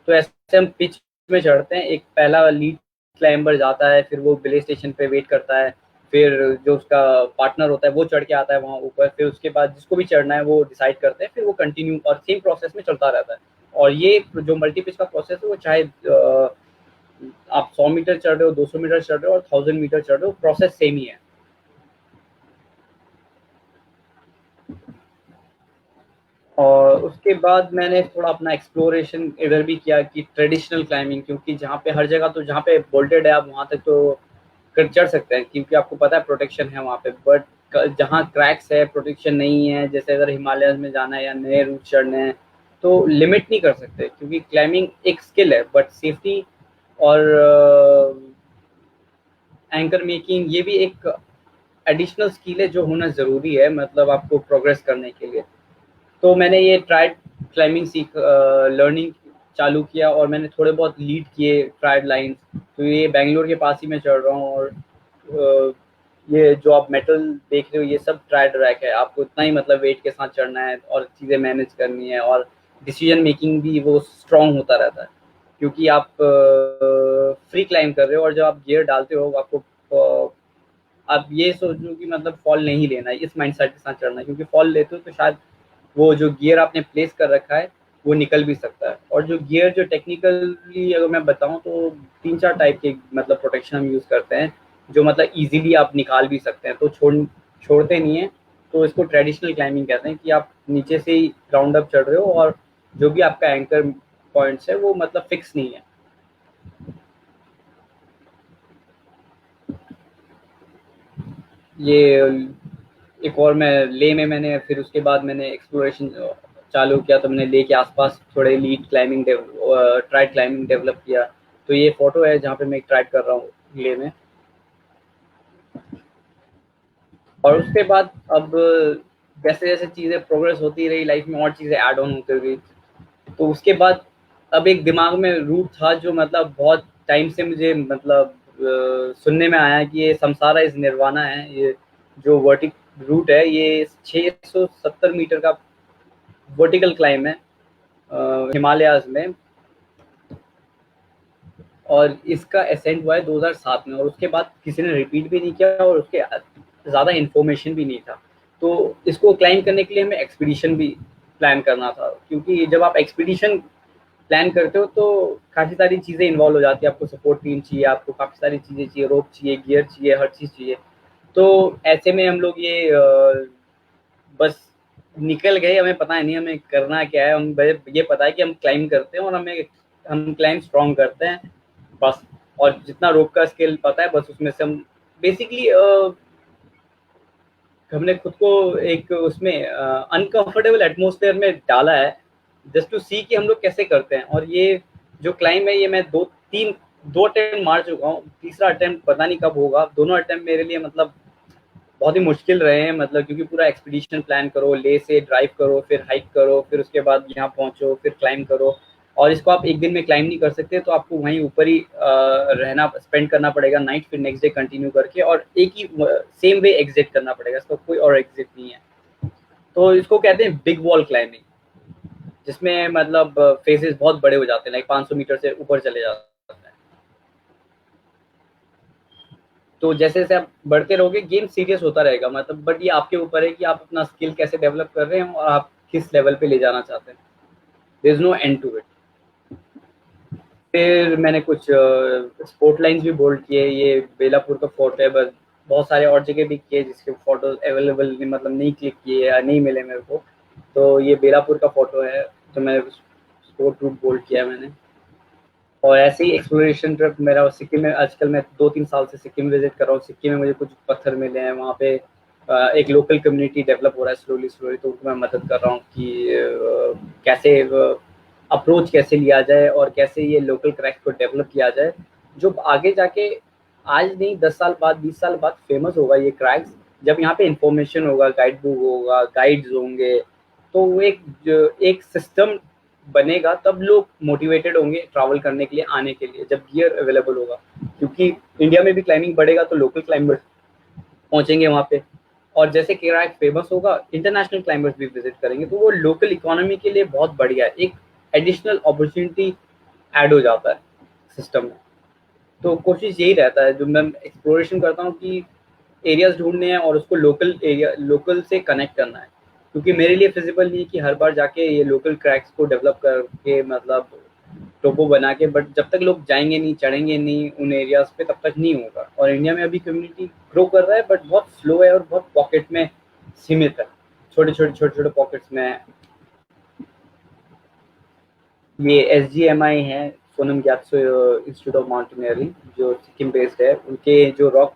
तो ऐसे हम पिच में चढ़ते हैं। एक पहला लीड क्लाइंबर जाता है, फिर वो बिले स्टेशन पे वेट करता है, फिर जो उसका पार्टनर होता है वो चढ़ के आता है वहाँ ऊपर। फिर उसके बाद जिसको भी चढ़ना है वो डिसाइड करते हैं, फिर वो कंटिन्यू और सेम प्रोसेस में चलता रहता है। और ये जो मल्टी पिच का प्रोसेस है वो चाहे आप 100 मीटर चढ़ रहे हो, 200 मीटर चढ़ रहे हो और 1000 मीटर चढ़ रहे हो, प्रोसेस सेम ही है। और उसके बाद मैंने थोड़ा अपना एक्सप्लोरेशन इधर भी किया कि ट्रेडिशनल क्लाइंबिंग, क्योंकि जहाँ पे हर जगह तो जहाँ पे बोल्टेड है आप वहाँ तक तो चढ़ सकते हैं, क्योंकि आपको पता है प्रोटेक्शन है वहाँ पे। बट जहाँ क्रैक्स है, प्रोटेक्शन नहीं है, जैसे अगर हिमालय में जाना है या नए रूट चढ़ने हैं, तो लिमिट नहीं कर सकते, क्योंकि क्लाइंबिंग एक स्किल है। बट सेफ्टी और एंकर मेकिंग ये भी एक एडिशनल स्किल है जो होना ज़रूरी है, मतलब आपको प्रोग्रेस करने के लिए। तो मैंने ये ट्राइड क्लाइंबिंग लर्निंग चालू किया और मैंने थोड़े बहुत लीड किए ट्राइड लाइंस। तो ये बैंगलोर के पास ही मैं चढ़ रहा हूँ। और ये जो आप मेटल देख रहे हो ये सब ट्राइड रैक है। आपको इतना ही मतलब वेट के साथ चढ़ना है और चीज़ें मैनेज करनी है, और डिसीजन मेकिंग भी वो स्ट्रॉन्ग होता रहता है, क्योंकि आप फ्री क्लाइंब कर रहे हो। और जब आप गियर डालते हो आपको आप ये सोच लो कि मतलब फॉल नहीं लेना है, इस माइंडसेट के साथ चढ़ना है, क्योंकि फॉल लेते हो तो शायद वो जो गियर आपने प्लेस कर रखा है वो निकल भी सकता है। और जो गियर जो टेक्निकली अगर मैं बताऊं तो 3-4 टाइप के मतलब प्रोटेक्शन हम यूज़ करते हैं, जो मतलब इजीली आप निकाल भी सकते हैं, तो छोड़ते नहीं है। तो इसको ट्रेडिशनल क्लाइंबिंग कहते हैं, कि आप नीचे से ही ग्राउंड अप चढ़ रहे हो और जो भी आपका एंकर पॉइंट्स है वो मतलब फिक्स नहीं है। ये एक और मैं ले में मैंने फिर उसके बाद मैंने एक्सप्लोरेशन चालू किया तो मैंने ले के आसपास थोड़े lead climbing tried climbing develop किया। तो ये फोटो है जहाँ पे मैं ट्राइड कर रहा हूँ ले में। और उसके बाद अब जैसे जैसे चीज़ें प्रोग्रेस होती रही लाइफ में, और चीज़ें ऐड ऑन होती गई, तो उसके बाद अब एक दिमाग में रूट था जो मतलब बहुत टाइम से मुझे मतलब सुनने में आया कि ये संसारा इज निर्वाणा है। ये जो वर्टिक रूट है ये 670 मीटर का वर्टिकल क्लाइम है हिमालयाज में, और इसका एसेंट हुआ है 2007 में, और उसके बाद किसी ने रिपीट भी नहीं किया और उसके ज़्यादा इन्फॉर्मेशन भी नहीं था। तो इसको क्लाइम करने के लिए हमें एक्सपीडिशन भी प्लान करना था, क्योंकि जब आप एक्सपीडिशन प्लान करते हो तो काफ़ी सारी चीज़ें इन्वॉल्व हो जाती है। आपको सपोर्ट टीम चाहिए, आपको काफ़ी सारी चीज़ें चाहिए, रोप चाहिए, गियर चाहिए, हर चीज़ चाहिए। तो ऐसे में हम लोग ये बस निकल गए, हमें पता नहीं हमें करना क्या है। हम ये पता है कि हम क्लाइम करते हैं और हम क्लाइम स्ट्रॉन्ग करते हैं बस। और जितना रोप का स्केल पता है बस उसमें से हम बेसिकली हमने खुद को एक उसमें अनकंफर्टेबल एटमॉस्फेयर में डाला है, जस्ट टू सी कि हम लोग कैसे करते हैं। और ये जो क्लाइम है ये मैं दो अटेम्प्ट मार चुका हूँ, तीसरा अटेम्प्ट पता नहीं कब होगा। दोनों अटेम्प्ट मेरे लिए मतलब बहुत ही मुश्किल रहे हैं, मतलब क्योंकि पूरा एक्सपीडिशन प्लान करो, ले से ड्राइव करो, फिर हाइक करो, फिर उसके बाद यहाँ पहुँचो, फिर क्लाइम करो। और इसको आप एक दिन में क्लाइम नहीं कर सकते, तो आपको वहीं ऊपर ही रहना स्पेंड करना पड़ेगा नाइट, फिर नेक्स्ट डे कंटिन्यू करके, और एक ही सेम वे एग्जिट करना पड़ेगा, इसका कोई और एग्जिट नहीं है। तो इसको कहते हैं बिग वॉल क्लाइंबिंग, जिसमें मतलब फेजेस बहुत बड़े हो जाते हैं, लाइक 500 मीटर से ऊपर चले जाते हैं। तो जैसे जैसे आप बढ़ते रहोगे गेम सीरियस होता रहेगा, मतलब बट ये आपके ऊपर है कि आप अपना स्किल कैसे डेवलप कर रहे हैं और आप किस लेवल पे ले जाना चाहते हैं। There is no end to it. फिर मैंने कुछ स्पोर्ट लाइन्स भी बोल्ड किए। ये बेलापुर का फोर्ट है, बस बहुत सारे और जगह भी किए जिसके फोटो अवेलेबल मतलब नहीं क्लिक किए या नहीं मिले मेरे को। तो ये बेलापुर का फोटो है, तो मैं स्पोर्ट रूट बोल्ड किया मैंने। और ऐसे ही एक्सप्लोरेशन ट्रिप मेरा सिक्किम में, आजकल मैं 2-3 साल से सिक्किम विजिट कर रहा हूँ। सिक्किम में मुझे कुछ पत्थर मिले हैं, वहाँ पे एक लोकल कम्युनिटी डेवलप हो रहा है स्लोली स्लोली, तो उनको मैं मदद कर रहा हूँ कि कैसे अप्रोच कैसे लिया जाए और कैसे ये लोकल क्रैक्स को डेवलप किया जाए, जो आगे जाके आज नहीं 10 साल बाद 20 साल बाद फेमस होगा ये क्रैक्स। जब यहाँ पे इंफॉर्मेशन होगा, गाइड बुक होगा, गाइड्स होंगे, तो वो एक सिस्टम बनेगा, तब लोग मोटिवेटेड होंगे ट्रैवल करने के लिए, आने के लिए, जब गियर अवेलेबल होगा। क्योंकि इंडिया में भी क्लाइंबिंग बढ़ेगा तो लोकल क्लाइंबर्स पहुंचेंगे वहाँ पे, और जैसे केराक फेमस होगा इंटरनेशनल क्लाइंबर्स भी विजिट करेंगे, तो वो लोकल इकोनॉमी के लिए बहुत बढ़िया है, एक एडिशनल अपॉर्चुनिटी ऐड हो जाता है सिस्टम में। तो कोशिश यही रहता है, जो मैं एक्सप्लोरेशन करता हूँ कि एरियाज ढूंढने हैं और उसको लोकल से कनेक्ट करना है, क्योंकि मेरे लिए फिजिबल नहीं है कि हर बार जाके ये लोकल क्रैक्स को डेवलप करके मतलब टोपो बना के, बट जब तक लोग जाएंगे नहीं, चढ़ेंगे नहीं उन एरियाज पे, तब तक नहीं होगा। और इंडिया में अभी कम्युनिटी ग्रो कर रहा है, बट बहुत स्लो है और बहुत पॉकेट में सीमित है, छोटे छोटे पॉकेट्स में है। ये SGMI है, Sonam Gyatso institute of mountaineering, जो सिक्किम बेस्ड है। उनके जो रॉक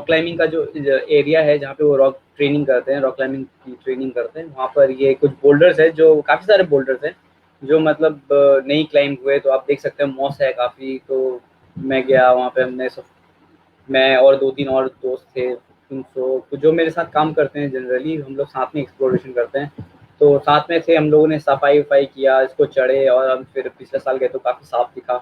क्लाइंबिंग का जो एरिया है जहाँ पे वो रॉक ट्रेनिंग करते हैं, रॉक क्लाइंबिंग की ट्रेनिंग करते हैं, वहाँ पर ये कुछ बोल्डर्स है, जो काफ़ी सारे बोल्डर्स हैं जो मतलब नहीं क्लाइंब हुए। तो आप देख सकते हैं मॉस है काफ़ी। तो मैं गया वहाँ पे, मैं और 2-3 और दोस्त थे, तो जो मेरे साथ काम करते हैं, जनरली हम लोग साथ में एक्सप्लोरेशन करते हैं। तो साथ में थे, हम लोगों ने सफाई वफाई किया, इसको चढ़े, और हम फिर पिछले साल गए तो काफ़ी साफ दिखा।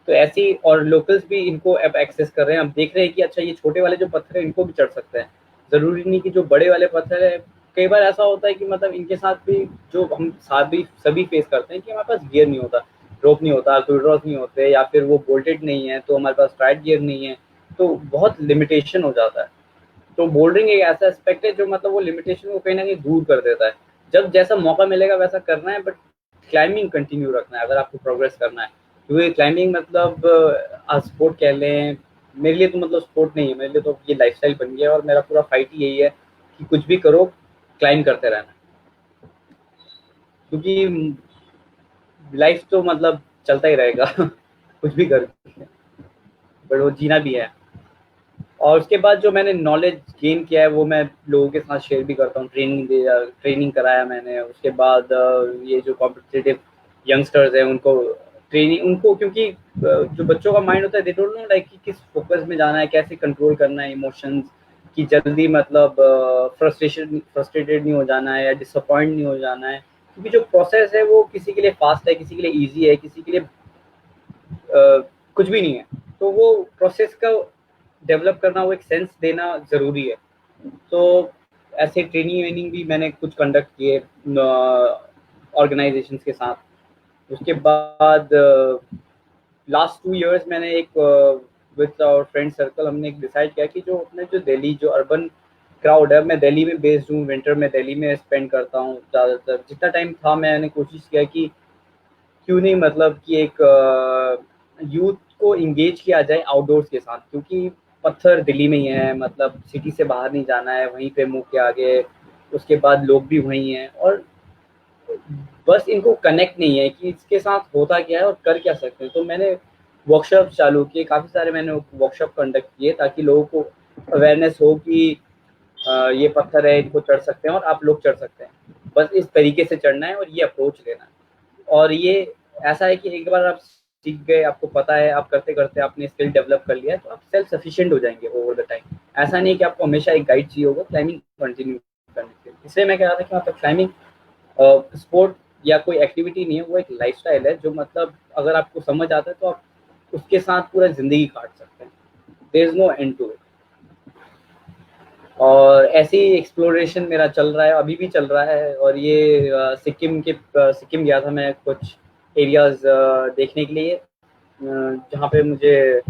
तो ऐसे ही और लोकल्स भी इनको अब एक्सेस कर रहे हैं, अब देख रहे हैं कि अच्छा ये छोटे वाले जो पत्थर हैं इनको भी चढ़ सकते हैं, ज़रूरी नहीं कि जो बड़े वाले पत्थर है। कई बार ऐसा होता है कि मतलब इनके साथ भी जो हम सभी फेस करते हैं कि हमारे पास गियर नहीं होता, रोप नहीं होता, ड्रॉस नहीं होते, या फिर वो बोल्टेड नहीं है, तो हमारे पास स्ट्राइड गियर नहीं है, तो बहुत लिमिटेशन हो जाता है। तो बोल्डरिंग एक ऐसा एस्पेक्ट है जो मतलब वो लिमिटेशन को कहीं ना कहीं दूर कर देता है। जब जैसा मौका मिलेगा वैसा करना है, बट क्लाइंबिंग कंटिन्यू रखना है अगर आपको प्रोग्रेस करना है। क्योंकि क्लाइंबिंग मतलब आज स्पोर्ट कह लें, मेरे लिए तो मतलब स्पोर्ट नहीं है, मेरे लिए तो ये लाइफस्टाइल बन गया है, और मेरा पूरा फाइट ही यही है कि कुछ भी करो क्लाइंब करते रहना, क्योंकि लाइफ तो मतलब चलता ही रहेगा कुछ भी कर, बट वो जीना भी है। और उसके बाद जो मैंने नॉलेज गेन किया है वो मैं लोगों के साथ शेयर भी करता हूँ। ट्रेनिंग कराया मैंने। उसके बाद ये जो कॉम्पिटिटिव यंगस्टर्स हैं उनको ट्रेनिंग, उनको क्योंकि जो बच्चों का माइंड होता है दे डोंट नो लाइक कि किस फोकस में जाना है, कैसे कंट्रोल करना है इमोशंस, कि जल्दी मतलब फ्रस्ट्रेटेड नहीं हो जाना है या डिसअपॉइंट नहीं हो जाना है, क्योंकि जो प्रोसेस है वो किसी के लिए फास्ट है, किसी के लिए ईजी है, किसी के लिए कुछ भी नहीं है। तो वो प्रोसेस का डेवलप करना, वो एक सेंस देना ज़रूरी है। तो ऐसे ट्रेनिंग वेनिंग भी मैंने कुछ कंडक्ट किए ऑर्गेनाइजेशंस के साथ। उसके बाद लास्ट 2 इयर्स मैंने एक विद आवर फ्रेंड सर्कल हमने एक डिसाइड किया कि जो अपने जो दिल्ली जो अर्बन क्राउड है, मैं दिल्ली में बेस्ड हूँ, विंटर में दिल्ली में स्पेंड करता हूँ ज़्यादातर, जितना टाइम था मैंने कोशिश किया कि क्यों नहीं मतलब कि एक यूथ को इंगेज किया जाए आउटडोर्स के साथ, क्योंकि पत्थर दिल्ली में ही है, मतलब सिटी से बाहर नहीं जाना है, वहीं पे मुँह के आगे, उसके बाद लोग भी वहीं हैं, और बस इनको कनेक्ट नहीं है कि इसके साथ होता क्या है और कर क्या सकते हैं। तो मैंने वर्कशॉप चालू किए, काफ़ी सारे मैंने वर्कशॉप कंडक्ट किए ताकि लोगों को अवेयरनेस हो कि ये पत्थर है, इनको चढ़ सकते हैं और आप लोग चढ़ सकते हैं। बस इस तरीके से चढ़ना है और ये अप्रोच लेना है। और ये ऐसा है कि एक बार आप सीख गए, आपको पता है, आप करते-करते आपने स्किल डेवलप कर लिया है, तो आप सेल्फ सफिशिएंट हो जाएँगे ओवर द टाइम। ऐसा नहीं है कि आपको हमेशा एक गाइड चाहिए होगा क्लाइंबिंग कंटिन्यू करने के लिए। इसलिए मैं कह रहा था कि मतलब क्लाइंबिंग स्पोर्ट या कोई एक्टिविटी नहीं है, वो एक लाइफ़स्टाइल है जो मतलब अगर आपको समझ आता है तो आप उसके साथ पूरा ज़िंदगी काट सकते हैं। There is no end to it. और ऐसे ही एक्सप्लोरेशन मेरा चल रहा है, अभी भी चल रहा है। और ये सिक्किम गया था मैं कुछ एरियाज़ देखने के लिए, जहाँ पे मुझे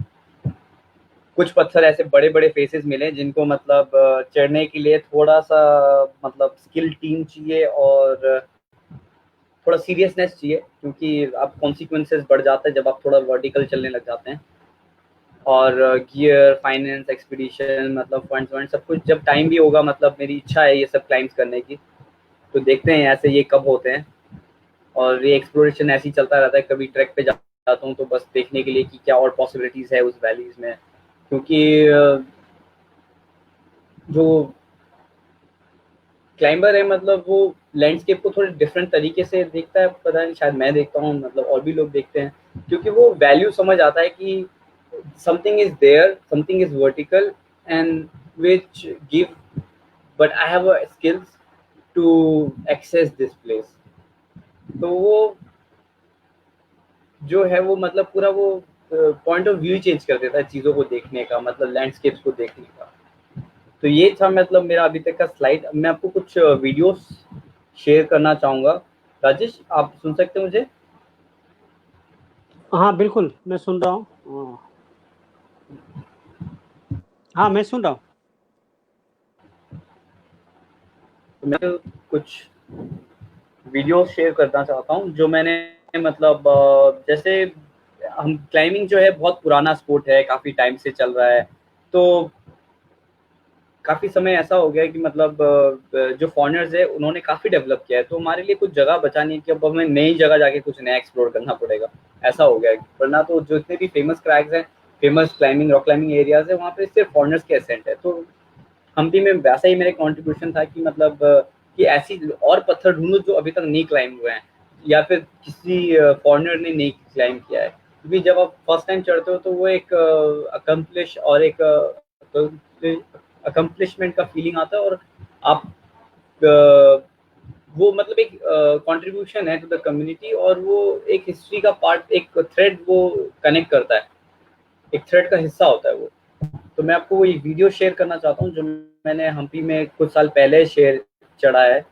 कुछ पत्थर ऐसे बड़े-बड़े फेसेस मिले जिनको मतलब चढ़ने के लिए थोड़ा-सा मतलब स्किल टीम चाहिए और थोड़ा सीरियसनेस चाहिए, क्योंकि अब कॉन्सिक्वेंसेस बढ़ जाता है जब आप थोड़ा वर्टिकल चलने लग जाते हैं। और गियर, फाइनेंस, एक्सपीडिशन, मतलब फंड्स वंड सब कुछ, जब टाइम भी होगा, मतलब मेरी इच्छा है ये सब क्लाइम्स करने की, तो देखते हैं ऐसे ये कब होते हैं। और ये एक्सप्लोरेशन ऐसे ही चलता रहता है, कभी ट्रैक पे जाता हूँ तो बस देखने के लिए कि क्या और पॉसिबिलिटीज़ है उस वैलीज़ में, क्योंकि जो क्लाइंबर है मतलब वो लैंडस्केप को थोड़े डिफरेंट तरीके से देखता है, पता नहीं शायद मैं देखता हूँ, मतलब और भी लोग देखते हैं, क्योंकि वो वैल्यू समझ आता है कि something is there, something is vertical and which give, but I have skills to access this place. तो वो जो है वो मतलब पूरा वो पॉइंट ऑफ व्यू चेंज कर देता है चीज़ों को देखने का, मतलब लैंडस्केप्स को देखने का। तो ये था मतलब मेरा अभी तक का स्लाइड। मैं आपको कुछ वीडियोस शेयर करना चाहूँगा। राजेश, आप सुन सकते हैं मुझे? हाँ बिल्कुल, मैं सुन रहा हूँ। हाँ मैं सुन रहा हूँ। तो मैं कुछ वीडियो शेयर करना चाहता हूँ जो मैंने मतलब जैसे हम क्लाइंबिंग जो है बहुत पुराना स्पोर्ट है, काफ़ी टाइम से चल रहा है। तो काफ़ी समय ऐसा हो गया है कि मतलब जो फॉरेनर्स है उन्होंने काफ़ी डेवलप किया है, तो हमारे लिए कुछ जगह बचा नहीं कि अब हमें नई जगह जाके कुछ नया एक्सप्लोर करना पड़ेगा। ऐसा हो गया है, वरना तो जितने भी फेमस क्रैक्स हैं, famous climbing rock climbing areas है, वहाँ पे सिर्फ फॉरेनर्स के एसेंट है। तो हम्पी में वैसा ही मेरे कॉन्ट्रीब्यूशन था कि मतलब कि ऐसी और पत्थर ढूंढूं जो अभी तक नहीं क्लाइंब हुए हैं, या फिर किसी फॉरेनर ने नहीं क्लाइंब किया है, क्योंकि जब आप फर्स्ट टाइम चढ़ते हो तो वो एक अकम्पलिश और एक अकम्पलिशमेंट का फीलिंग आता है, और आप वो मतलब एक कंट्रीब्यूशन है टू द कम्युनिटी, और वो एक हिस्ट्री का पार्ट, एक थ्रेड वो कनेक्ट करता है, एक थ्रेड का हिस्सा होता है वो। तो मैं आपको वो एक वीडियो शेयर करना चाहता हूँ जो मैंने हम्पी में कुछ साल पहले शेयर चढ़ा है।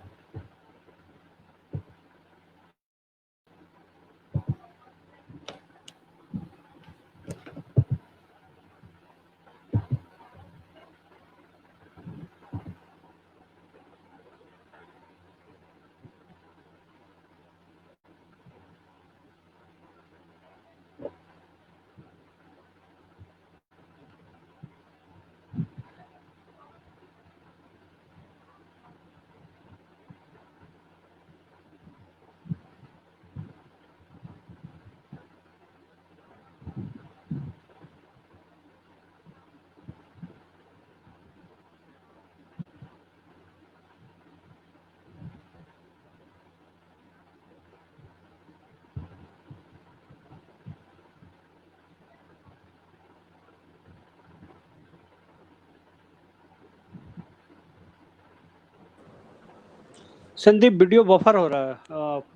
संदीप वीडियो बफर हो रहा है,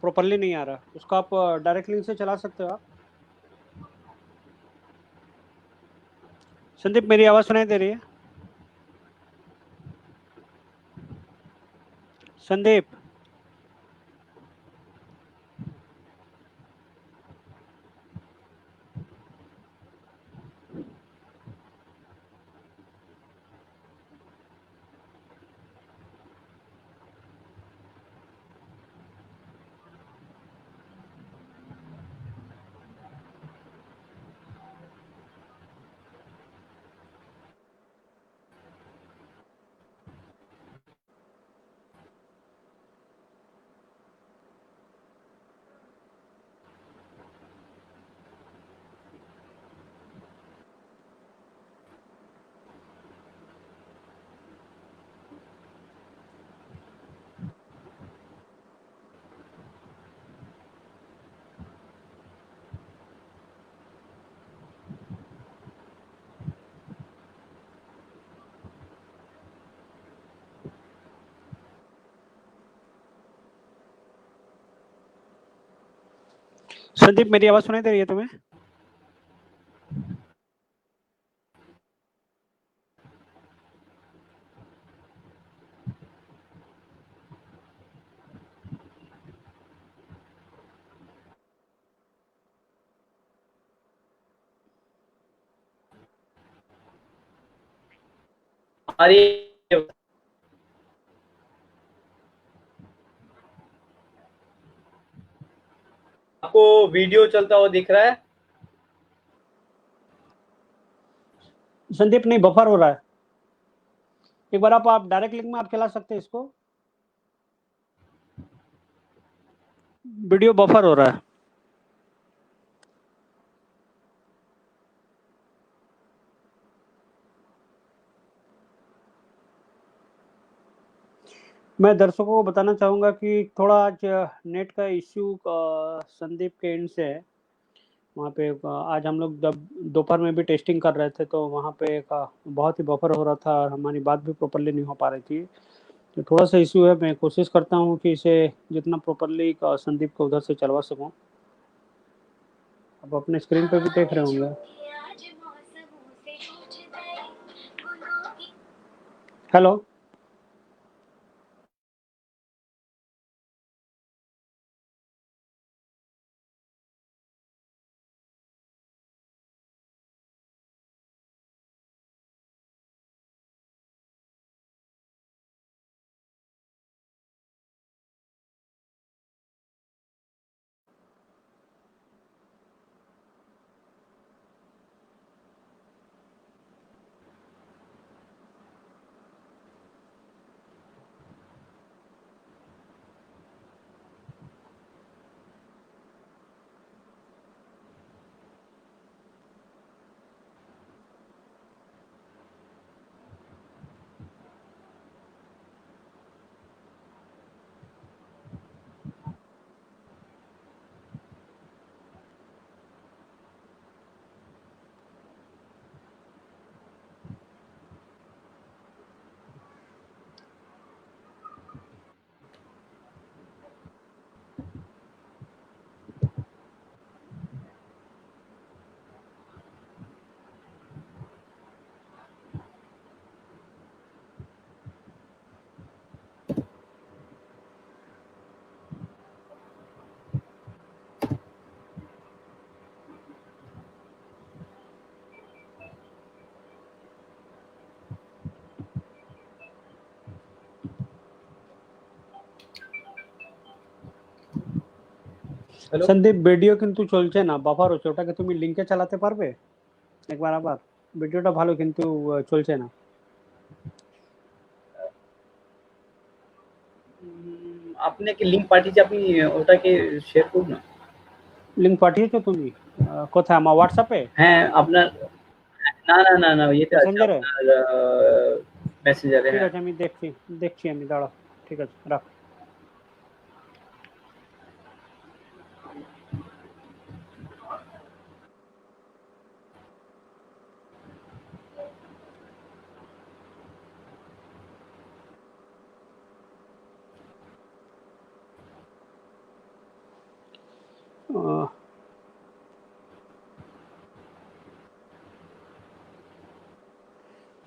प्रॉपरली नहीं आ रहा, उसको आप डायरेक्ट लिंक से चला सकते हो आप। संदीप मेरी आवाज सुनाई दे रही है? संदीप संदीप मेरी आवाज सुनाई दे रही है तुम्हें? हमारी आपको वीडियो चलता हुआ दिख रहा है? संदीप नहीं, बफर हो रहा है। एक बार आप डायरेक्ट लिंक में आप चला सकते हैं इसको। वीडियो बफर हो रहा है। मैं दर्शकों को बताना चाहूँगा कि थोड़ा आज नेट का इश्यू संदीप के एंड से है। वहाँ पे आज हम लोग जब दोपहर में भी टेस्टिंग कर रहे थे तो वहाँ पे बहुत ही बफर हो रहा था और हमारी बात भी प्रॉपरली नहीं हो पा रही थी। तो थोड़ा सा इश्यू है, मैं कोशिश करता हूँ कि इसे जितना प्रॉपरली संदीप को उधर से चलवा सकूँ। अब अपने स्क्रीन पे भी देख रहे होंगे। Hello hello. সন্দীপ, ভিডিও কিন্তু চলছে না, বাফার হচ্ছে। ওটাকে তুমি লিঙ্কে চালাতে পারবে একবার আবার? ভিডিওটা ভালো কিন্তু চলছে না। আপনাকে লিংক পাঠিয়েছি, আপনি ওটাকে শেয়ার করুন না। লিঙ্ক পাঠিয়েছো তুমি? কোথায়, আমার হোয়াটসঅ্যাপে, হ্যাঁ, আপনার না, ইয়েতে আছে মেসেঞ্জারে? আপনার মেসেঞ্জারে। ঠিক হ্যাঁ। আছে, আমি দেখছি দেখছি আমি, দাঁড়াও। ঠিক আছে, রাখ।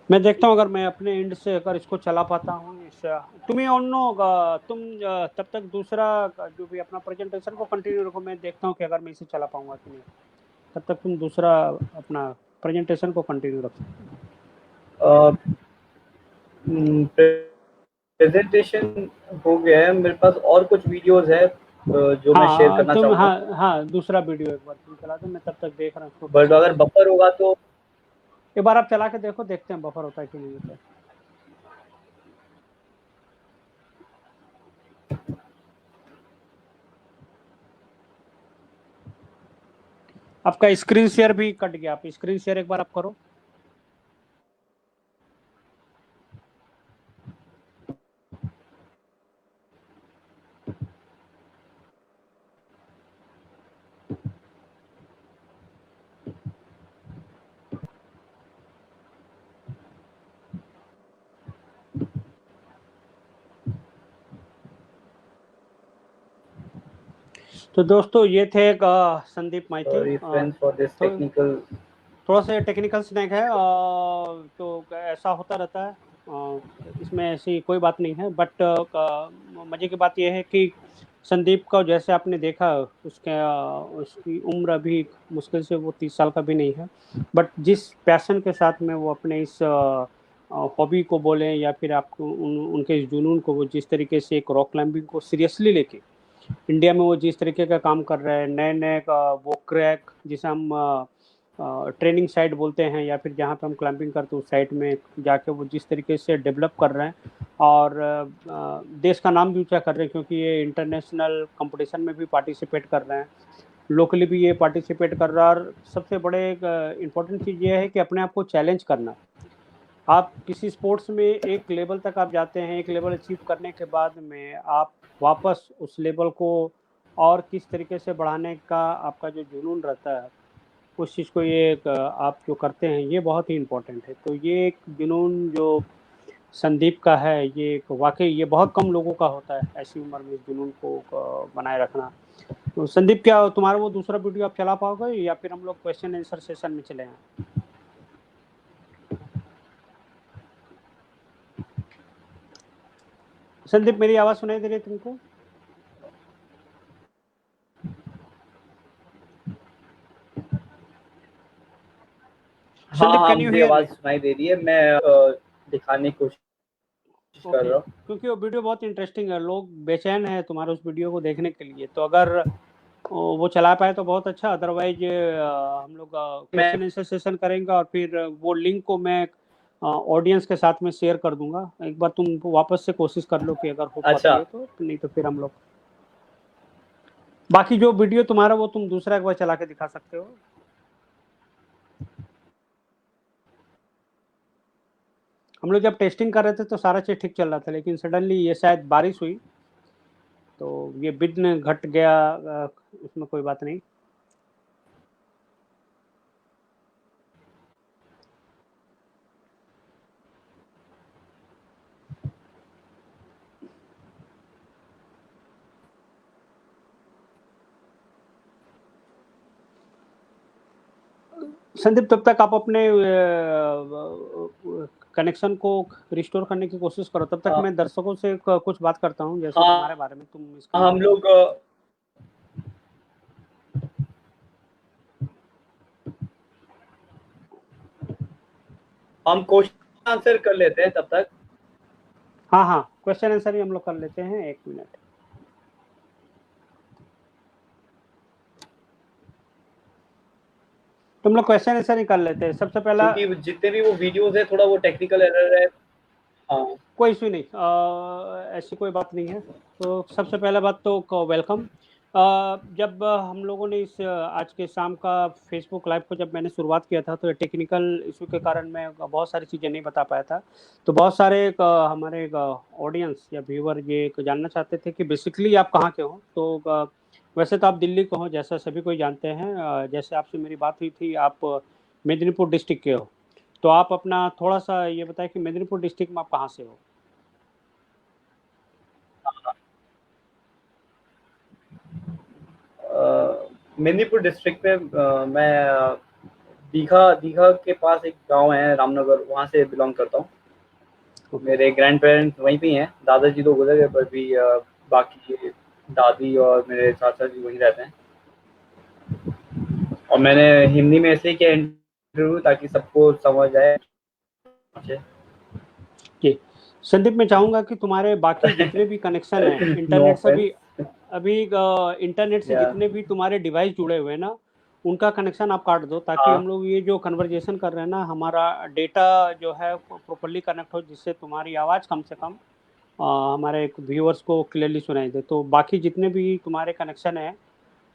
मैं देखता हूँ अगर मैं अपने एंड से अगर इसको चला पाता हूँ तुम्हें तुम तब तक दूसरा जो भी अपना प्रेजेंटेशन को कंटिन्यू रखो। मैं देखता हूँ कि अगर मैं इसे चला पाऊंगा कि नहीं। तब तक तुम दूसरा अपना प्रेजेंटेशन को कंटिन्यू रखो। प्रेजेंटेशन हो गया है, मेरे पास और कुछ वीडियोस है जो मैं शेयर हाँ करना तुम, चाहूंगा। हाँ दूसरा वीडियो एक बार तुम चला दो, मैं तब तक देख रहा हूँ बट कैसे अगर बफर होगा तो एक बार आप चला के देखो, देखते हैं बफर होता है कि नहीं होता है। आपका स्क्रीन शेयर भी कट गया, आप स्क्रीन शेयर एक बार आप करो। तो दोस्तों ये थे संदीप माइती। सॉरी फ्रेंड्स फॉर दिस तो टेक्निकल, थोड़ा सा टेक्निकल स्नैक है, तो ऐसा होता रहता है। इसमें ऐसी कोई बात नहीं है, बट मज़े की बात यह है कि संदीप का जैसे आपने देखा उसकी उम्र अभी मुश्किल से वो 30 साल का भी नहीं है, बट जिस पैशन के साथ में वो अपने इस हॉबी को बोलें या फिर आपको उनके इस जुनून को, वो जिस तरीके से एक रॉक क्लाइंबिंग को सीरियसली लेके इंडिया में वो जिस तरीके का काम कर रहे हैं, नए नए वो क्रैक जिसे हम ट्रेनिंग साइट बोलते हैं या फिर जहाँ पे हम क्लाइंबिंग करते हैं उस साइट में जाके वो जिस तरीके से डेवलप कर रहे हैं और देश का नाम भी ऊंचा कर रहे हैं, क्योंकि ये इंटरनेशनल कंपटीशन में भी पार्टिसिपेट कर रहे हैं, लोकली भी ये पार्टिसिपेट कर रहा है। और सबसे बड़े इम्पोर्टेंट चीज़ ये है कि अपने आप को चैलेंज करना। आप किसी स्पोर्ट्स में एक लेवल तक आप जाते हैं, एक लेवल अचीव करने के बाद में आप वापस उस लेवल को और किस तरीके से बढ़ाने का आपका जो जुनून रहता है, उस चीज़ को ये आप जो करते हैं ये बहुत ही इम्पोर्टेंट है। तो ये एक जुनून जो संदीप का है, ये एक वाकई ये बहुत कम लोगों का होता है ऐसी उम्र में इस जुनून को बनाए रखना। तो संदीप, क्या तुम्हारा वो दूसरा वीडियो आप चला पाओगे या फिर हम लोग क्वेश्चन आंसर सेशन में चले हैं? संदीप मेरी आवाज़ सुनाई दे रही है तुमको? हाँ संदीप हाँ कैन यू मुझे हियर आवाज मी? सुनाई दे रही है, मैं दिखाने की कोशिश कर ओके, रहा हूँ। क्योंकि वो वीडियो बहुत इंटरेस्टिंग है, लोग बेचैन है तुम्हारे उस वीडियो को देखने के लिए, तो अगर वो चला पाए तो बहुत अच्छा। अदरवाइज हम लोग मैं क्वेश्चन आंसर सेशन करेंगे और फिर वो लिंक को मैं ऑडियंस के साथ में शेयर कर दूंगा। एक बार तुम वापस से कोशिश कर लो कि अगर हो अच्छा पाती है तो, नहीं तो फिर हम लोग बाकी जो वीडियो तुम्हारा वो तुम दूसरा एक बार चला के दिखा सकते हो। हम लोग जब टेस्टिंग कर रहे थे तो सारा चीज़ ठीक चल रहा था, लेकिन सडनली ये शायद बारिश हुई तो ये विघ्न घट गया। उसमें कोई बात नहीं। संदीप तब तक आप अपने कनेक्शन को रिस्टोर करने की कोशिश करो, तब तक मैं दर्शकों से कुछ बात करता हूँ जैसे तुम्हारे हाँ बारे में, तुम इसके हम लोग हम क्वेश्चन आंसर कर लेते हैं तब तक। हाँ हाँ क्वेश्चन आंसर ही हम लोग कर लेते हैं, 1 मिनट। तुम लोग क्वेश्चन आंसर ही कर लेते हैं सबसे पहला। क्योंकि जितने भी वो वीडियोस है थोड़ा वो टेक्निकल एरर है। हाँ कोई इशू नहीं, ऐसी कोई बात नहीं है। तो सबसे पहला बात तो वेलकम। जब हम लोगों ने इस आज के शाम का फेसबुक लाइव को जब मैंने शुरुआत किया था तो टेक्निकल इशू के कारण मैं बहुत सारी चीज़ें नहीं बता पाया था। तो बहुत सारे हमारे ऑडियंस या व्यूअर ये जानना चाहते थे कि बेसिकली आप कहाँ के हो। तो वैसे तो आप दिल्ली के हो जैसा सभी कोई जानते हैं। जैसे आपसे मेरी बात हुई थी, आप मेदिनीपुर डिस्ट्रिक्ट के हो। तो आप अपना थोड़ा सा ये बताएं कि मेदिनीपुर डिस्ट्रिक्ट में आप कहाँ से हो? मेदिनीपुर डिस्ट्रिक्ट में मैं दीघा दीघा के पास एक गांव है रामनगर, वहाँ से बिलोंग करता हूँ। मेरे ग्रैंड पेरेंट्स वहीं पे हैं, दादाजी तो गुजर गए पर भी बाकी दादी और मेरे चाचा जी वहीं रहते हैं। और मैंने हिंदी में इसलिए किया इंटरव्यू ताकि सबको समझ आए। जी संदीप, मैं चाहूंगा कि तुम्हारे बाकी जितने भी कनेक्शन है नो इंटरनेट से ऑफेंस। भी अभी इंटरनेट से या जितने भी तुम्हारे डिवाइस जुड़े हुए हैं ना, उनका कनेक्शन आप काट दो, ताकि हाँ हम लोग ये जो कन्वर्जेशन कर रहे हैं ना, हमारा डेटा जो है प्रॉपरली कनेक्ट हो, जिससे तुम्हारी आवाज़ कम से कम हमारे व्यूअर्स को क्लियरली सुनाई दे। तो बाकी जितने भी तुम्हारे कनेक्शन है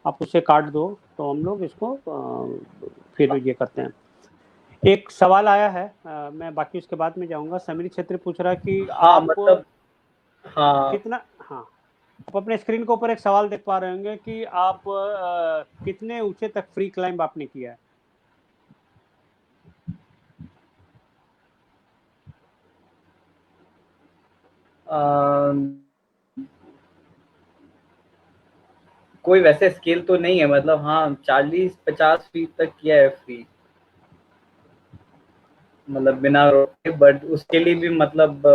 आप उसे काट दो, तो हम लोग इसको फिर ये करते हैं। एक सवाल आया है, मैं बाकी उसके बाद में जाऊंगा। समीर छेत्री पूछ रहा है कि हाँ आप मतलब हाँ कितना, हाँ, आप अपने स्क्रीन के ऊपर एक सवाल देख पा रहे होंगे कि आप कितने ऊंचे तक फ्री क्लाइंब आपने किया है। कोई वैसे स्केल तो नहीं है, मतलब हाँ 40-50 फीट तक किया है फ्री, मतलब बिना रोके। बट उसके लिए भी मतलब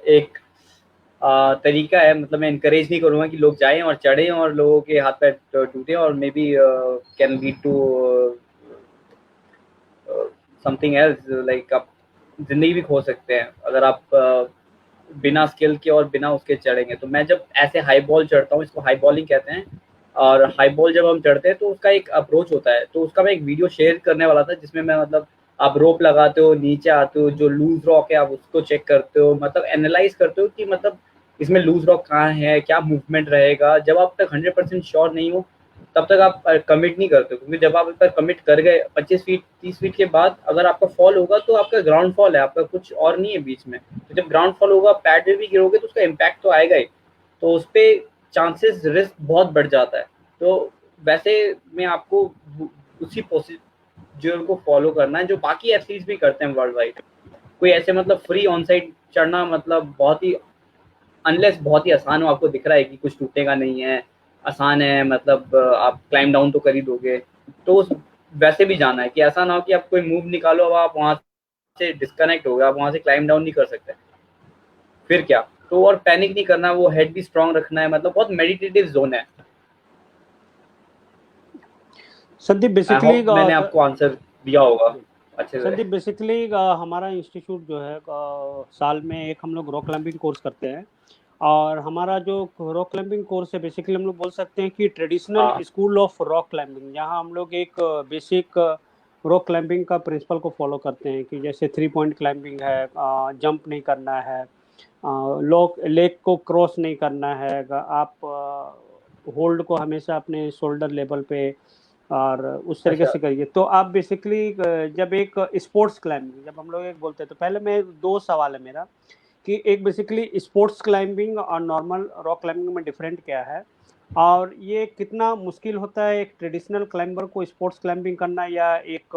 एक तरीका है, मतलब मैं इनकरेज नहीं करूँगा कि लोग जाएं और चढ़ें और लोगों के हाथ पैर टूटे और maybe can lead to something else, like आप जिंदगी भी खो सकते हैं अगर आप बिना स्किल के और बिना उसके चढ़ेंगे। तो मैं जब ऐसे हाई बॉल चढ़ता हूँ, इसको हाई बॉलिंग कहते हैं, और हाई बॉल जब हम चढ़ते हैं तो उसका एक अप्रोच होता है। तो उसका मैं एक वीडियो शेयर करने वाला था जिसमें मैं मतलब आप रोप लगाते हो, नीचे आते हो, जो लूज रॉक है आप उसको चेक करते हो, मतलब एनालाइज करते हो कि मतलब इसमें लूज रॉक कहाँ है, क्या मूवमेंट रहेगा। जब आप तक 100% श्योर नहीं हो तब तक आप कमिट नहीं करते, क्योंकि जब आप एक बार कमिट कर गए 25 फीट 30 फीट के बाद अगर आपका फॉल होगा तो आपका ग्राउंड फॉल है, आपका कुछ और नहीं है बीच में। तो जब ग्राउंड फॉल होगा, पैड में भी गिरोगे तो उसका इम्पैक्ट तो आएगा ही, तो उस पर चांसेस रिस्क बहुत बढ़ जाता है। तो वैसे में आपको उसी प्रोसीजर को फॉलो करना है जो बाकी एथलीट्स भी करते हैं वर्ल्ड वाइड। कोई ऐसे मतलब फ्री ऑन साइड चढ़ना मतलब बहुत ही, अनलेस बहुत ही आसान हो, आपको दिख रहा है कि कुछ टूटेगा नहीं है, आसान है, मतलब आप क्लाइम डाउन तो कर ही दोगे, तो वैसे भी जाना है कि ऐसा ना हो कि आप कोई मूव निकालो अब आप वहां से डिस्कनेक्ट हो गए, आप वहां से क्लाइम डाउन नहीं कर सकते, फिर क्या। तो और पैनिक नहीं करना, वो हेड भी स्ट्रांग रखना है, मतलब बहुत मेडिटेटिव जोन है। संदीप आई बेसिकली होप मैंने आपको आंसर दिया होगा अच्छे से। संदीप बेसिकली हमारा इंस्टीट्यूट जो है साल में एक हम लोग रॉक क्लाइंबिंग कोर्स करते हैं। और हमारा जो रॉक क्लाइंबिंग कोर्स है, बेसिकली हम लोग बोल सकते हैं कि ट्रेडिशनल हाँ स्कूल ऑफ रॉक क्लाइंबिंग, जहाँ हम लोग एक बेसिक रॉक क्लाइंबिंग का प्रिंसिपल को फॉलो करते हैं कि जैसे 3 पॉइंट क्लाइंबिंग है, जंप नहीं करना है, लॉक लेग को क्रॉस नहीं करना है, आप होल्ड को हमेशा अपने शोल्डर लेवल पे और उस तरीके अच्छा। से करिए। तो आप बेसिकली जब एक स्पोर्ट्स क्लाइंबिंग जब हम लोग एक बोलते हैं, तो पहले मैं दो सवाल है मेरा कि एक बेसिकली स्पोर्ट्स क्लाइंबिंग और नॉर्मल रॉक क्लाइंबिंग में डिफरेंट क्या है, और ये कितना मुश्किल होता है एक ट्रेडिशनल क्लाइंबर को स्पोर्ट्स क्लाइंबिंग करना, या एक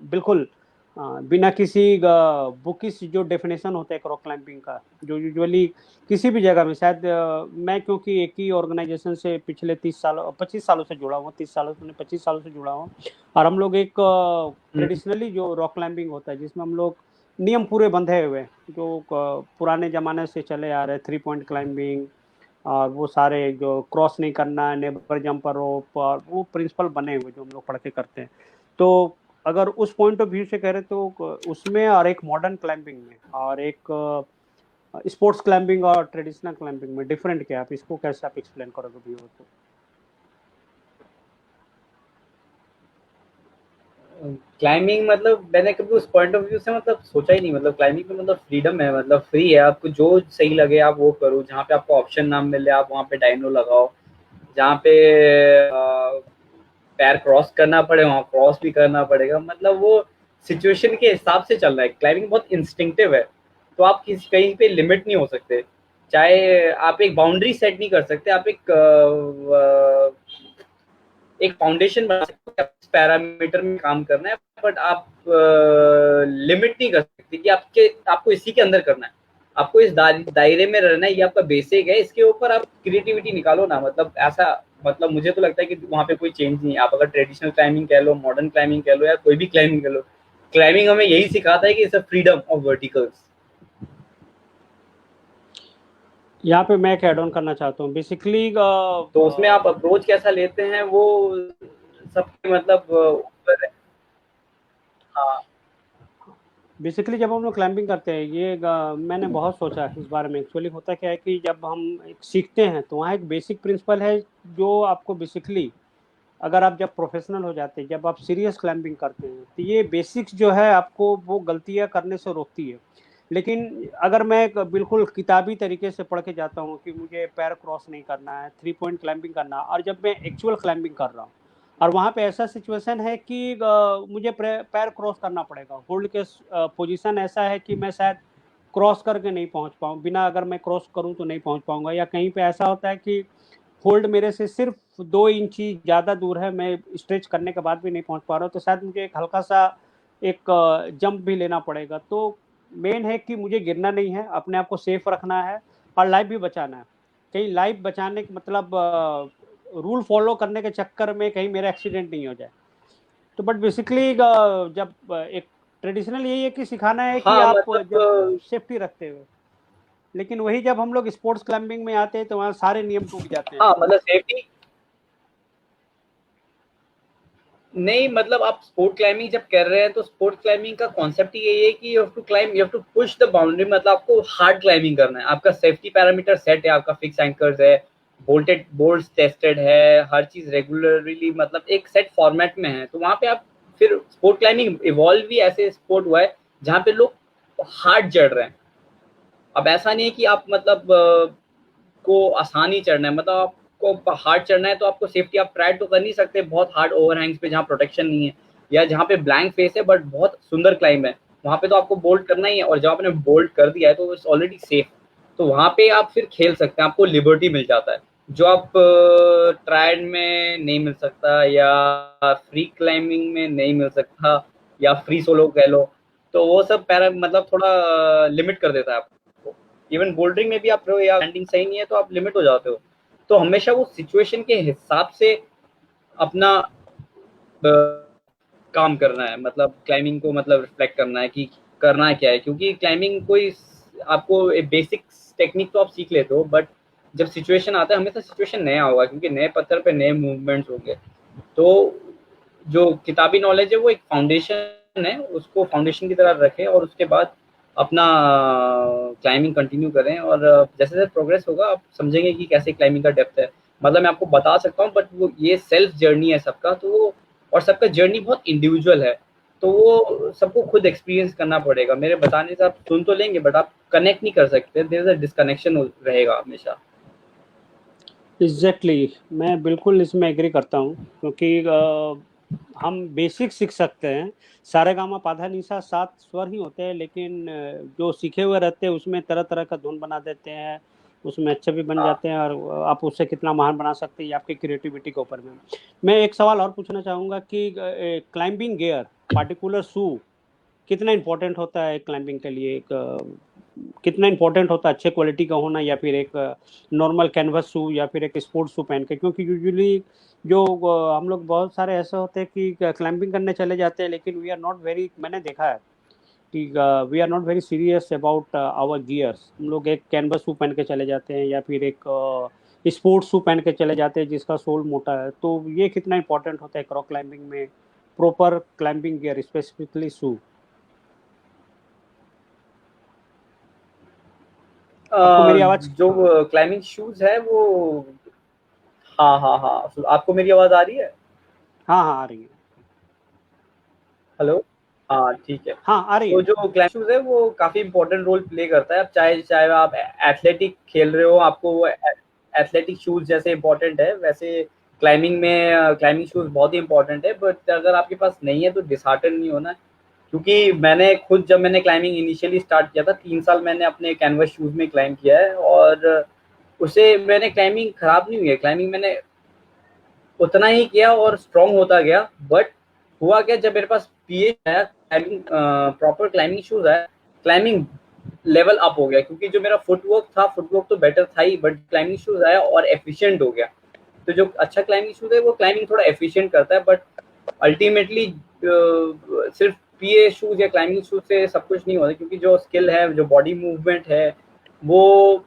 बिल्कुल बिना किसी बुकिश जो डेफिनेशन होता है एक रॉक क्लाइंबिंग का, जो यूजुअली किसी भी जगह में शायद मैं क्योंकि एक ही ऑर्गेनाइजेशन से पिछले 30 सालों 25 सालों से जुड़ा हूँ, 30 सालों से 25 सालों से जुड़ा हूँ। और हम लोग एक हम्म, ट्रेडिशनली जो रॉक क्लाइंबिंग होता है जिसमें हम लोग नियम पूरे बंधे हुए हैं, जो पुराने ज़माने से चले आ रहे 3 पॉइंट क्लाइंबिंग, और वो सारे जो क्रॉस नहीं करना, नेबर जंपर रोप, और वो प्रिंसिपल बने हुए जो हम लोग पढ़ के करते हैं। तो अगर उस पॉइंट ऑफ व्यू से कह रहे तो उसमें और एक मॉडर्न क्लाइंबिंग में और एक स्पोर्ट्स क्लाइंबिंग और ट्रेडिशनल क्लाइंबिंग में डिफरेंट क्या है, आप इसको कैसे आप एक्सप्लेन करोगे व्यूअर को। क्लाइंबिंग मतलब मैंने कभी उस पॉइंट ऑफ व्यू से मतलब सोचा ही नहीं। मतलब क्लाइंबिंग में मतलब फ्रीडम है, मतलब फ्री है, आपको जो सही लगे आप वो करो, जहाँ पे आपको ऑप्शन ना मिले आप वहाँ पे डायनो लगाओ, जहाँ पे पैर क्रॉस करना पड़े वहाँ क्रॉस भी करना पड़ेगा, मतलब वो सिचुएशन के हिसाब से चल रहा है। क्लाइंबिंग बहुत इंस्टिंक्टिव है, तो आप किसी कहीं पे लिमिट नहीं हो सकते। चाहे आप एक बाउंड्री सेट नहीं कर सकते, आप एक फाउंडेशन बना सकते हैं, पैरामीटर में काम करना है, बट आप लिमिट नहीं कर सकते कि आपको इसी के अंदर करना है, आपको इस दायरे में रहना है, ये आपका बेसिक है, इसके ऊपर आप क्रिएटिविटी निकालो ना, मतलब ऐसा मतलब मुझे तो लगता है कि वहाँ पे कोई चेंज नहीं है। आप अगर ट्रेडिशनल क्लाइंबिंग कह लो, मॉडर्न क्लाइंबिंग कह लो, या कोई भी क्लाइंबिंग कह लो, क्लाइंबिंग हमें यही सिखाता है कि it's a freedom of verticals. यहाँ पे मैं एक ऐड ऑन करना चाहता हूँ बेसिकली। तो उसमें आप अप्रोच कैसा लेते हैं वो सबके मतलब ऊपर है। हाँ बेसिकली जब हम लोग क्लाइंबिंग करते हैं मैंने बहुत सोचा है इस बारे में। एक्चुअली होता क्या है कि जब हम एक सीखते हैं तो वहाँ एक बेसिक प्रिंसिपल है जो आपको बेसिकली, अगर आप जब प्रोफेशनल हो जाते हैं, जब आप सीरियस क्लाइंबिंग करते हैं, तो ये बेसिक्स जो है आपको वो गलतियां करने से रोकती है। लेकिन अगर मैं एक बिल्कुल किताबी तरीके से पढ़ के जाता हूँ कि मुझे पैर क्रॉस नहीं करना है, 3 पॉइंट क्लाइंबिंग करना, और जब मैं एक्चुअल क्लाइंबिंग कर रहा हूँ और वहाँ पे ऐसा सिचुएशन है कि मुझे पैर क्रॉस करना पड़ेगा, होल्ड के पोजीशन ऐसा है कि मैं शायद क्रॉस करके नहीं पहुंच पाऊँ, बिना अगर मैं क्रॉस करूँ तो नहीं पहुंच पाऊंगा, या कहीं पे ऐसा होता है कि होल्ड मेरे से सिर्फ 2 इंची ज़्यादा दूर है, मैं स्ट्रेच करने के बाद भी नहीं पहुंच पा रहा हूँ, तो शायद मुझे एक हल्का सा एक जंप भी लेना पड़ेगा। तो मेन है कि मुझे गिरना नहीं है, अपने आप को सेफ रखना है और लाइफ भी बचाना है। कहीं लाइफ बचाने के मतलब रूल फॉलो करने के चक्कर में कहीं मेरा एक्सीडेंट नहीं हो जाए। तो बट बेसिकली जब एक ट्रेडिशनल यही है कि सिखाना है कि हाँ आप जब मतलब सेफ्टी रखते हुए, लेकिन वही जब हम लोग स्पोर्ट्स क्लाइंबिंग में आते हैं तो वहाँ सारे नियम टूट जाते हैं। हाँ मतलब सेफ्टी नहीं, मतलब आप स्पोर्ट क्लाइंबिंग जब कर रहे हैं तो स्पोर्ट क्लाइंबिंग का कॉन्सेप्ट ही यही है कि you have to climb, you have to push the boundary. मतलब आपको हार्ड क्लाइंबिंग करना है, आपका सेफ्टी पैरामीटर सेट है, आपका फिक्स एंकर्स है, बोल्टेड बोल्ट्स टेस्टेड है, हर चीज रेगुलरली मतलब एक सेट फॉर्मेट में है। तो वहां पे आप फिर स्पोर्ट क्लाइंबिंग इवॉल्व भी ऐसे स्पोर्ट हुआ है जहाँ पे लोग हार्ड चढ़ रहे हैं। अब ऐसा नहीं है कि आप मतलब को आसान ही चढ़ना है, मतलब आपको हार्ड चढ़ना है तो आपको सेफ्टी आप ट्राई तो कर नहीं सकते बहुत हार्ड ओवरहैंग्स पे जहाँ प्रोटेक्शन नहीं है, या जहाँ पे ब्लैंक फेस है बट बहुत सुंदर क्लाइंब है, वहाँ पे तो आपको बोल्ट करना ही है। और जब आपने बोल्ट कर दिया है तो इट्स ऑलरेडी सेफ। तो वहाँ पे आप फिर खेल सकते हैं, आपको लिबर्टी मिल जाता है जो आप ट्रायड में नहीं मिल सकता, या फ्री क्लाइंबिंग में नहीं मिल सकता, या फ्री सोलो कह लो। तो वो सब पैरा मतलब थोड़ा लिमिट कर देता है आपको। इवन बोल्डरिंग में भी आप या लैंडिंग सही नहीं है तो आप लिमिट हो जाते हो। तो हमेशा वो सिचुएशन के हिसाब से अपना काम करना है, मतलब क्लाइंबिंग को मतलब रिफ्लेक्ट करना है कि करना क्या है। क्योंकि क्लाइंबिंग कोई आपको बेसिक टेक्निक तो आप सीख लेते हो, बट जब सिचुएशन आता है हमेशा सिचुएशन नया होगा, क्योंकि नए पत्थर पे नए मूवमेंट्स होंगे। तो जो किताबी नॉलेज है वो एक फाउंडेशन है, उसको फाउंडेशन की तरह रखें और उसके बाद अपना क्लाइंबिंग कंटिन्यू करें। और जैसे जैसे प्रोग्रेस होगा आप समझेंगे कि कैसे क्लाइंबिंग का डेप्थ है। मतलब मैं आपको बता सकता हूँ बट वो ये सेल्फ जर्नी है सबका, तो वो और सबका जर्नी बहुत इंडिविजुअल है। तो वो सबको खुद एक्सपीरियंस करना पड़ेगा। मेरे बताने से आप सुन तो लेंगे बट आप कनेक्ट नहीं कर सकते, देयर इज अ डिस्कनेक्शन रहेगा हमेशा। एग्जैक्टली मैं बिल्कुल इसमें एग्री करता हूँ, क्योंकि हम बेसिक सीख सकते हैं। सारे गामा पाधा निशा 7 स्वर ही होते हैं, लेकिन जो सीखे हुए रहते हैं उसमें तरह तरह का धुन बना देते हैं, उसमें अच्छे भी बन हाँ जाते हैं, और आप उससे कितना महान बना सकते हैं ये आपकी क्रिएटिविटी के ऊपर में। मैं एक सवाल और पूछना चाहूँगा कि क्लाइंबिंग गियर, पार्टिकुलर शू कितना इम्पोर्टेंट होता है क्लाइंबिंग के लिए? एक कितना इम्पोर्टेंट होता है अच्छे क्वालिटी का होना, या फिर एक नॉर्मल कैनवस शू, या फिर एक स्पोर्ट्स शू पहन के? क्योंकि यूजुअली जो हम लोग बहुत सारे ऐसे होते हैं कि क्लाइंबिंग करने चले जाते हैं, लेकिन वी आर नॉट वेरी, मैंने देखा है कि we are not very serious about our gears. हम लोग एक कैनवस शू पहन के चले जाते हैं, या फिर एक स्पोर्ट्स शू पहन के चले जाते हैं जिसका सोल मोटा है। तो ये कितना इंपॉर्टेंट होता है रॉक क्लाइंबिंग में, प्रॉपर क्लाइंबिंग गियर, स्पेसिफिकली शू? आपको मेरी आवाज? जो क्लाइंबिंग शूज है वो, हाँ हाँ हाँ, आपको मेरी आवाज आ रही है? हाँ हाँ आ रही है। हेलो, हाँ ठीक है। हाँ आ रही तो है। जो क्लाइंबिंग शूज है वो काफी इंपॉर्टेंट रोल प्ले करता है। अब चाहे चाहे आप एथलेटिक खेल रहे हो, आपको वो एथलेटिक शूज जैसे इंपॉर्टेंट है, वैसे क्लाइंबिंग में क्लाइंबिंग शूज बहुत ही इंपॉर्टेंट है। बट अगर आपके पास नहीं है तो डिसहार्टन नहीं होना है। क्योंकि मैंने खुद जब मैंने क्लाइंबिंग इनिशियली स्टार्ट किया था 3 साल मैंने अपने कैनवस शूज में क्लाइंब किया है, और उससे मैंने क्लाइंबिंग खराब नहीं हुई है। क्लाइंबिंग मैंने उतना ही किया और स्ट्रांग होता गया। बट हुआ क्या, जब मेरे पास पीएच आया, क्लाइंबिंग प्रॉपर क्लाइंबिंग शूज आया, क्लाइंबिंग लेवल अप हो गया। क्योंकि जो मेरा फुटवर्क था, फुटवर्क तो बेटर था ही, बट क्लाइंबिंग शूज आया और एफिशिएंट हो गया। तो जो अच्छा क्लाइंबिंग शूज है वो क्लाइंबिंग थोड़ा एफिशिएंट करता है, बट अल्टीमेटली सिर्फ पीए शूज या क्लाइंबिंग शूज से सब कुछ नहीं होता, क्योंकि जो स्किल है, जो बॉडी मूवमेंट है, वो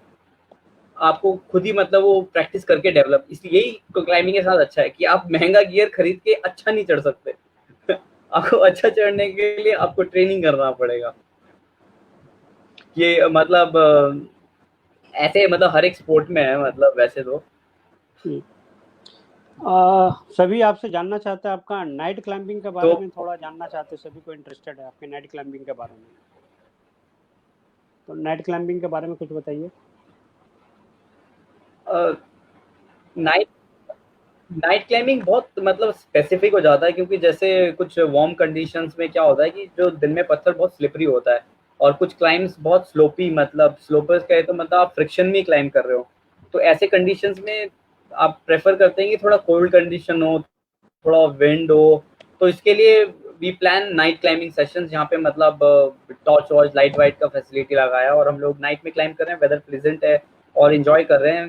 आपको खुद ही मतलब वो प्रैक्टिस करके डेवलप, इसलिए यही क्लाइंबिंग के साथ अच्छा है कि आप महंगा गियर खरीद के अच्छा नहीं चढ़ सकते आपको अच्छा चढ़ने के लिए आपको ट्रेनिंग करना पड़ेगा। ये मतलब ऐसे मतलब हर एक स्पोर्ट में है, मतलब वैसे तो सभी आपसे जानना चाहते हैं आपका नाइट क्लाइंबिंग के बारे में, थोड़ा जानना चाहते हैं, सभी को इंटरेस्टेड है आपके नाइट क्लाइंबिंग के बारे में। तो नाइट क्लाइंबिंग के बारे में कुछ बताइए। नाइट नाइट क्लाइंबिंग बहुत मतलब स्पेसिफिक हो जाता है, क्योंकि जैसे कुछ वार्म कंडीशंस में क्या होता है कि जो दिन में पत्थर बहुत स्लिपरी होता है, और कुछ क्लाइंब्स बहुत स्लोपी, मतलब स्लोपर्स कहे तो मतलब आप फ्रिक्शन में क्लाइंब कर रहे हो, तो ऐसे कंडीशंस में आप प्रेफर करते हैं कि थोड़ा कोल्ड कंडीशन हो, थोड़ा विंड हो, तो इसके लिए we plan night climbing sessions, जहाँ पे मतलब टॉर्च वॉर्च लाइट वाइट का फैसिलिटी लगाया, और हम लोग नाइट में क्लाइंब कर रहे हैं, वेदर प्लेजेंट है और इन्जॉय कर रहे हैं।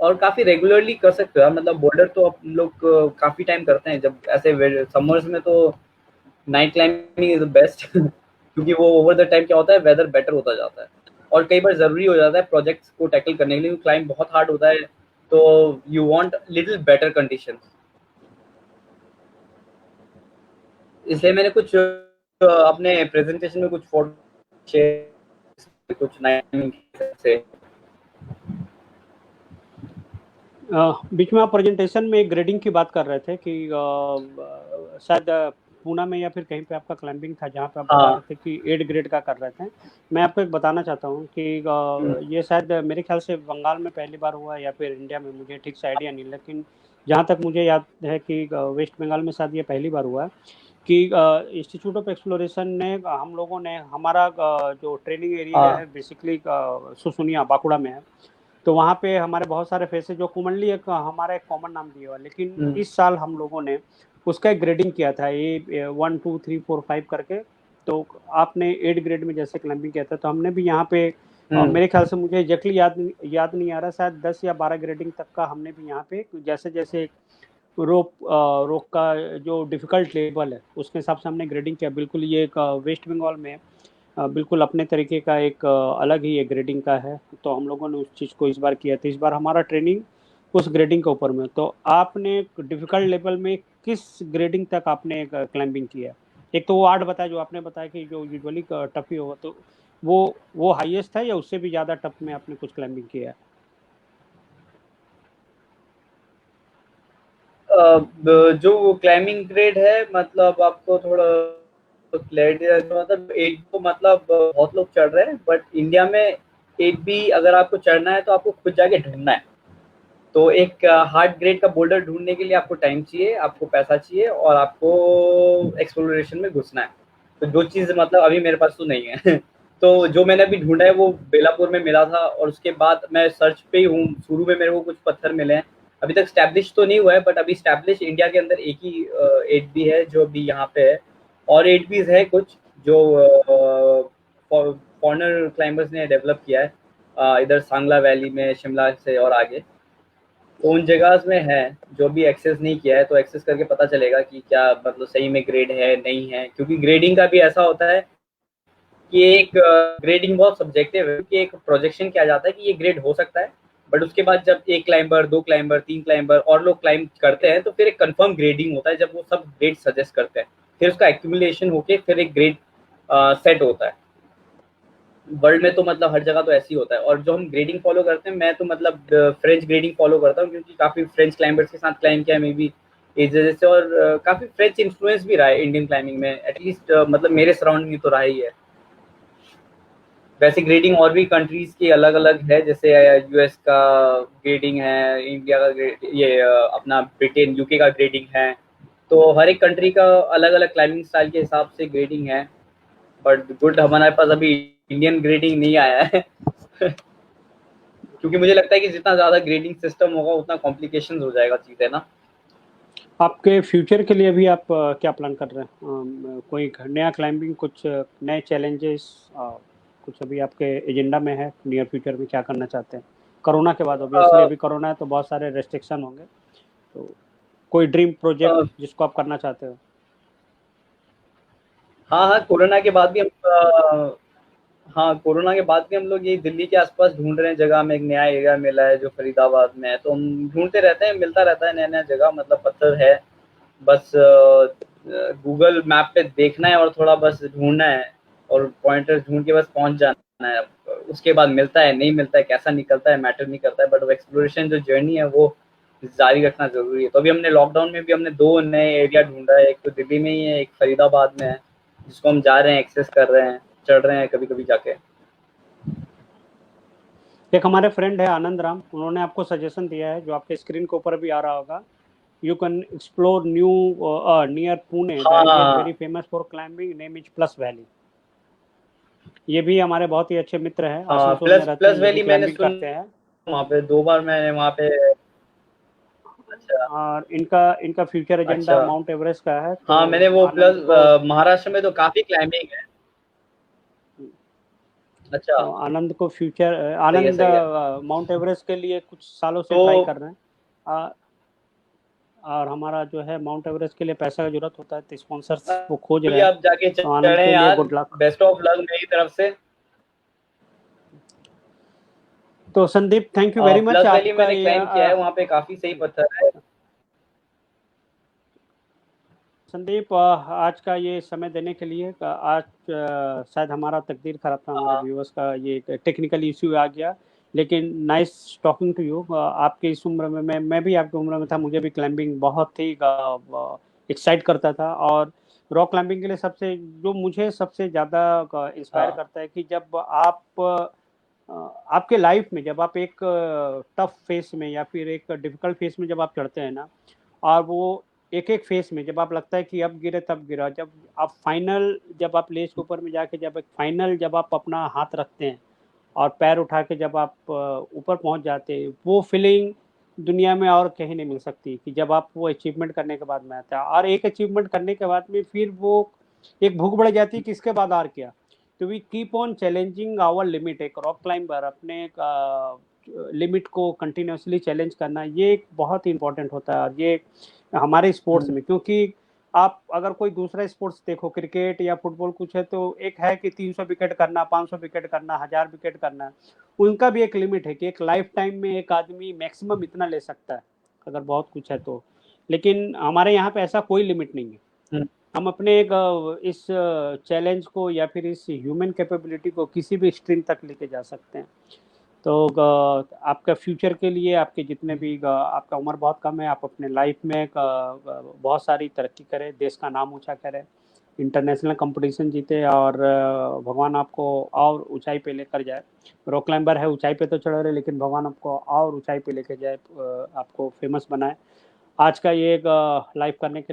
और काफ़ी रेगुलरली कर सकते हो, मतलब बोल्डर तो हम लोग काफ़ी टाइम करते हैं, जब ऐसे समर्स में तो night climbing is the best क्योंकि वो ओवर द टाइम क्या होता है, वेदर बेटर होता जाता है, और कई बार ज़रूरी हो जाता है प्रोजेक्ट्स को टैकल करने के लिए, क्लाइंब बहुत हार्ड होता है, तो you want little better condition, इसलिए मैंने कुछ अपने प्रेजेंटेशन में कुछ फोटो शेयर कुछ नाइट से। बीच में आप प्रेजेंटेशन में ग्रेडिंग की बात कर रहे थे कि शायद पूना में या फिर कहीं पे आपका क्लाइंबिंग था, जहाँ पे आप बता रहे थे कि 8 ग्रेड का कर रहे थे। मैं आपको एक बताना चाहता हूँ कि ये शायद मेरे ख्याल से बंगाल में पहली बार हुआ या फिर इंडिया में, मुझे ठीक से आइडिया नहीं, लेकिन जहाँ तक मुझे याद है कि वेस्ट बंगाल में शायद ये पहली बार हुआ है कि इंस्टीट्यूट ऑफ एक्सप्लोरेशन ने हम लोगों ने हमारा जो ट्रेनिंग एरिया है बेसिकली सुसुनिया बांकुड़ा में है, तो वहाँ पे हमारे बहुत सारे फेसेस जो कॉमनली एक हमारा एक कॉमन नाम दिया हुआ, लेकिन इस साल हम लोगों ने उसका एक ग्रेडिंग किया था, ये 1 2 3 4 5 करके। तो आपने 8 ग्रेड में जैसे क्लाइंबिंग किया था, तो हमने भी यहाँ पे मेरे ख्याल से मुझे एग्जैक्टली याद नहीं आ रहा, शायद 10 या 12 ग्रेडिंग तक का हमने भी यहाँ पे जैसे जैसे रोक का जो डिफिकल्ट लेवल है उसके हिसाब से हमने ग्रेडिंग किया। बिल्कुल ये एक वेस्ट बंगाल में बिल्कुल अपने तरीके का एक अलग ही एक ग्रेडिंग का है, तो हम लोगों ने उस चीज़ को इस बार किया था। इस बार हमारा ट्रेनिंग उस ग्रेडिंग के ऊपर में। तो आपने डिफिकल्ट लेवल में किस ग्रेडिंग तक आपने क्लाइंबिंग किया? एक तो वो 8 बताया जो आपने बताया कि जो यूजुअली टफ ही होगा, तो वो हाईएस्ट था या उससे भी ज़्यादा टफ में आपने कुछ क्लाइंबिंग किया? जो क्लाइंबिंग ग्रेड है, मतलब आपको थोड़ा क्लैरिटी, मतलब 8 तो मतलब बहुत लोग चढ़ रहे हैं, बट इंडिया में 8 भी अगर आपको चढ़ना है तो आपको खुद जाके ढूंढना है। तो एक हार्ड ग्रेड का बोल्डर ढूंढने के लिए आपको टाइम चाहिए, आपको पैसा चाहिए, और आपको एक्सप्लोरेशन में घुसना है। तो जो चीज़ मतलब अभी मेरे पास तो नहीं है तो जो मैंने अभी ढूंढा है वो बेलापुर में मिला था, और उसके बाद मैं सर्च पे ही हूँ। शुरू में मेरे को कुछ पत्थर मिले हैं, अभी तक स्टैब्लिश तो नहीं हुआ है, बट अभी स्टैब्लिश इंडिया के अंदर एक ही 8B है जो अभी यहाँ पे है, और 8Bs है कुछ जो फॉरनर क्लाइंबर्स ने डेवलप किया है इधर सांगला वैली में, शिमला से और आगे। तो उन जगह में है जो भी एक्सेस नहीं किया है, तो एक्सेस करके पता चलेगा कि क्या मतलब सही में ग्रेड है नहीं है, क्योंकि ग्रेडिंग का भी ऐसा होता है कि एक ग्रेडिंग बहुत सब्जेक्टिव है, क्योंकि एक प्रोजेक्शन किया जाता है कि ये ग्रेड हो सकता है, बट उसके बाद जब एक क्लाइंबर, 2 क्लाइंबर, 3 क्लाइंबर और लोग क्लाइंब करते हैं, तो फिर एक कंफर्म ग्रेडिंग होता है, जब वो सब ग्रेड सजेस्ट करते हैं, फिर उसका एक्यूमुलेशन होके फिर एक ग्रेड सेट होता है। वर्ल्ड में तो मतलब हर जगह तो ऐसे ही होता है, और जो हम ग्रेडिंग फॉलो करते हैं, मैं तो मतलब फ्रेंच ग्रेडिंग फॉलो करता हूँ, क्योंकि काफ़ी फ्रेंच क्लाइंबर्स के साथ क्लाइंब किया है मे बी इस वजह से, और काफ़ी फ्रेंच इन्फ्लुएंस भी रहा है इंडियन क्लाइंबिंग में, एटलीस्ट मतलब मेरे सराउंडिंग में तो रहा ही है। वैसे ग्रेडिंग और भी कंट्रीज की अलग अलग है, जैसे यूएस का ग्रेडिंग है, इंडिया का ये अपना ब्रिटेन यूके का ग्रेडिंग है, तो हर एक कंट्री का अलग अलग क्लाइंबिंग स्टाइल के हिसाब से ग्रेडिंग है, बट गुड हमारे पास अभी इंडियन ग्रेडिंग नहीं आया है क्योंकि मुझे लगता है कि जितना ज़्यादा ग्रेडिंग सिस्टम होगा उतना कॉम्प्लिकेशन हो जाएगा चीज़ें ना। आपके फ्यूचर के लिए भी आप क्या प्लान कर रहे हैं? कोई नया क्लाइंबिंग, कुछ नए चैलेंजेस, कुछ अभी आपके एजेंडा में है? नियर फ्यूचर में क्या करना चाहते हैं? कोरोना के बाद ऑब्वियसली अभी कोरोना है तो बहुत सारे रेस्ट्रिक्शन होंगे, तो कोई ड्रीम प्रोजेक्ट जिसको आप करना चाहते हो? हाँ, कोरोना के बाद भी हम हाँ, कोरोना के बाद भी हम लोग यही दिल्ली के आस-पास ढूँढ रहे हैं जगह। हमें एक नया एरिया मिला है जो फरीदाबाद में है, तो हम ढूँढते रहते हैं, मिलता रहता है नया-नया जगह, मतलब पत्थर है। बस गूगल मैप पे देखना है और थोड़ा बस ढूँढना है और पॉइंटर्स ढूँढ के बस पहुँच जाना है। उसके बाद मिलता है, नहीं मिलता है, कैसा निकलता है मैटर नहीं करता है, बट वो एक्सप्लोरेशन जो जर्नी है वो जारी रखना ज़रूरी है। तो अभी हमने लॉकडाउन में भी हमने 2 नए एरिया ढूँढा है, एक तो दिल्ली में ही है, एक फरीदाबाद में है, जिसको हम जा रहे हैं, एक्सेस कर रहे हैं, चढ़ रहे हैं कभी-कभी जाके। एक हमारे फ्रेंड है आनंद राम, उन्होंने आपको सजेशन दिया है जो आपके स्क्रीन के ऊपर भी आ रहा होगा। You can explore new near Pune the area is very हाँ, famous for climbing, name is plus valley. ये भी हमारे बहुत ही अच्छे मित्र हैं, हाँ, आसनसोल में प्लस रहते हैं, प्लस ये भी वैली मैंने क्लाइंबिंग करते हैं। वहाँ पे 2 बार मैंने वहाँ पे अच्छा, और इनका इनका फ्यूचर एजेंडा अच्छा। माउंट एवरेस्ट का है, तो हाँ, मैंने वो आनंद को महाराष्ट्र में तो काफ़ी क्लाइंबिंग है। अच्छा, फ्यूचर सही है, आनंद सही है। माउंट एवरेस्ट के लिए कुछ सालों से तो ट्राई कर रहे हैं। आ, और हमारा जो है माउंट एवरेस्ट के लिए पैसा की जरूरत होता है, तो स्पॉन्सर्स वो खोज रहे भी हैं। आप जाके तो आनंद चढ़ें के लिए यार, good luck. Best of luck मेरी तरफ से। तो Sandeep, thank you very much plus valley आपका मैंने ये क्लाइंब किया है, वहाँ पे काफ़ी सही पत्थर है। संदीप, आज का ये समय देने के लिए। आज शायद हमारा तकदीर खराब था, हमारे हाँ, व्यूअर्स का ये टेक्निकल इश्यू आ गया, लेकिन नाइस टॉकिंग टू यू। आपके इस उम्र में मैं भी आपकी उम्र में था, मुझे भी क्लाइंबिंग बहुत ही एक्साइट करता था। और रॉक क्लाइंबिंग के लिए सबसे जो मुझे सबसे ज़्यादा इंस्पायर हाँ, करता है कि जब आप आपके लाइफ में जब आप एक टफ फेस में या फिर एक डिफिकल्ट फेस में जब आप चढ़ते हैं ना, और वो एक एक फेस में जब आप लगता है कि अब गिरे तब गिरा, जब आप फाइनल, जब आप लेस के ऊपर में जाके जब एक फाइनल जब आप अपना हाथ रखते हैं और पैर उठा के जब आप ऊपर पहुंच जाते हैं, वो फीलिंग दुनिया में और कहीं नहीं मिल सकती, कि जब आप वो अचीवमेंट करने के बाद में आता है। और एक अचीवमेंट करने के बाद में फिर वो एक भूख बढ़ जाती है कि इसके बाद और क्या। तो we keep on challenging our limit. एक रॉक क्लाइंबर अपने लिमिट को कंटिन्यूसली चैलेंज करना, ये एक बहुत ही इंपॉर्टेंट होता है। और ये हमारे स्पोर्ट्स हुँ, में, क्योंकि आप अगर कोई दूसरा स्पोर्ट्स देखो, क्रिकेट या फुटबॉल कुछ है, तो एक है कि 300 विकेट करना, 500 विकेट करना, 1000 विकेट करना। उनका भी एक लिमिट है कि एक लाइफ टाइम में एक आदमी मैक्सिमम इतना ले सकता है, अगर बहुत कुछ है तो। लेकिन हमारे यहाँ पे ऐसा कोई लिमिट नहीं है। हुँ, हम अपने एक इस चैलेंज को या फिर इस ह्यूमन कैपेबिलिटी को किसी भी स्ट्रीम तक लेके जा सकते हैं। तो आपका फ्यूचर के लिए, आपके जितने भी आपका उम्र बहुत कम है, आप अपने लाइफ में बहुत सारी तरक्की करें, देश का नाम ऊंचा करें, इंटरनेशनल कंपटीशन जीते, और भगवान आपको और ऊंचाई पे लेकर जाए। रॉक क्लाइंबर है, ऊंचाई पे तो चढ़ रहे, लेकिन भगवान आपको और ऊंचाई पे लेकर जाए, आपको फेमस बनाए। आज का ये लाइव करने के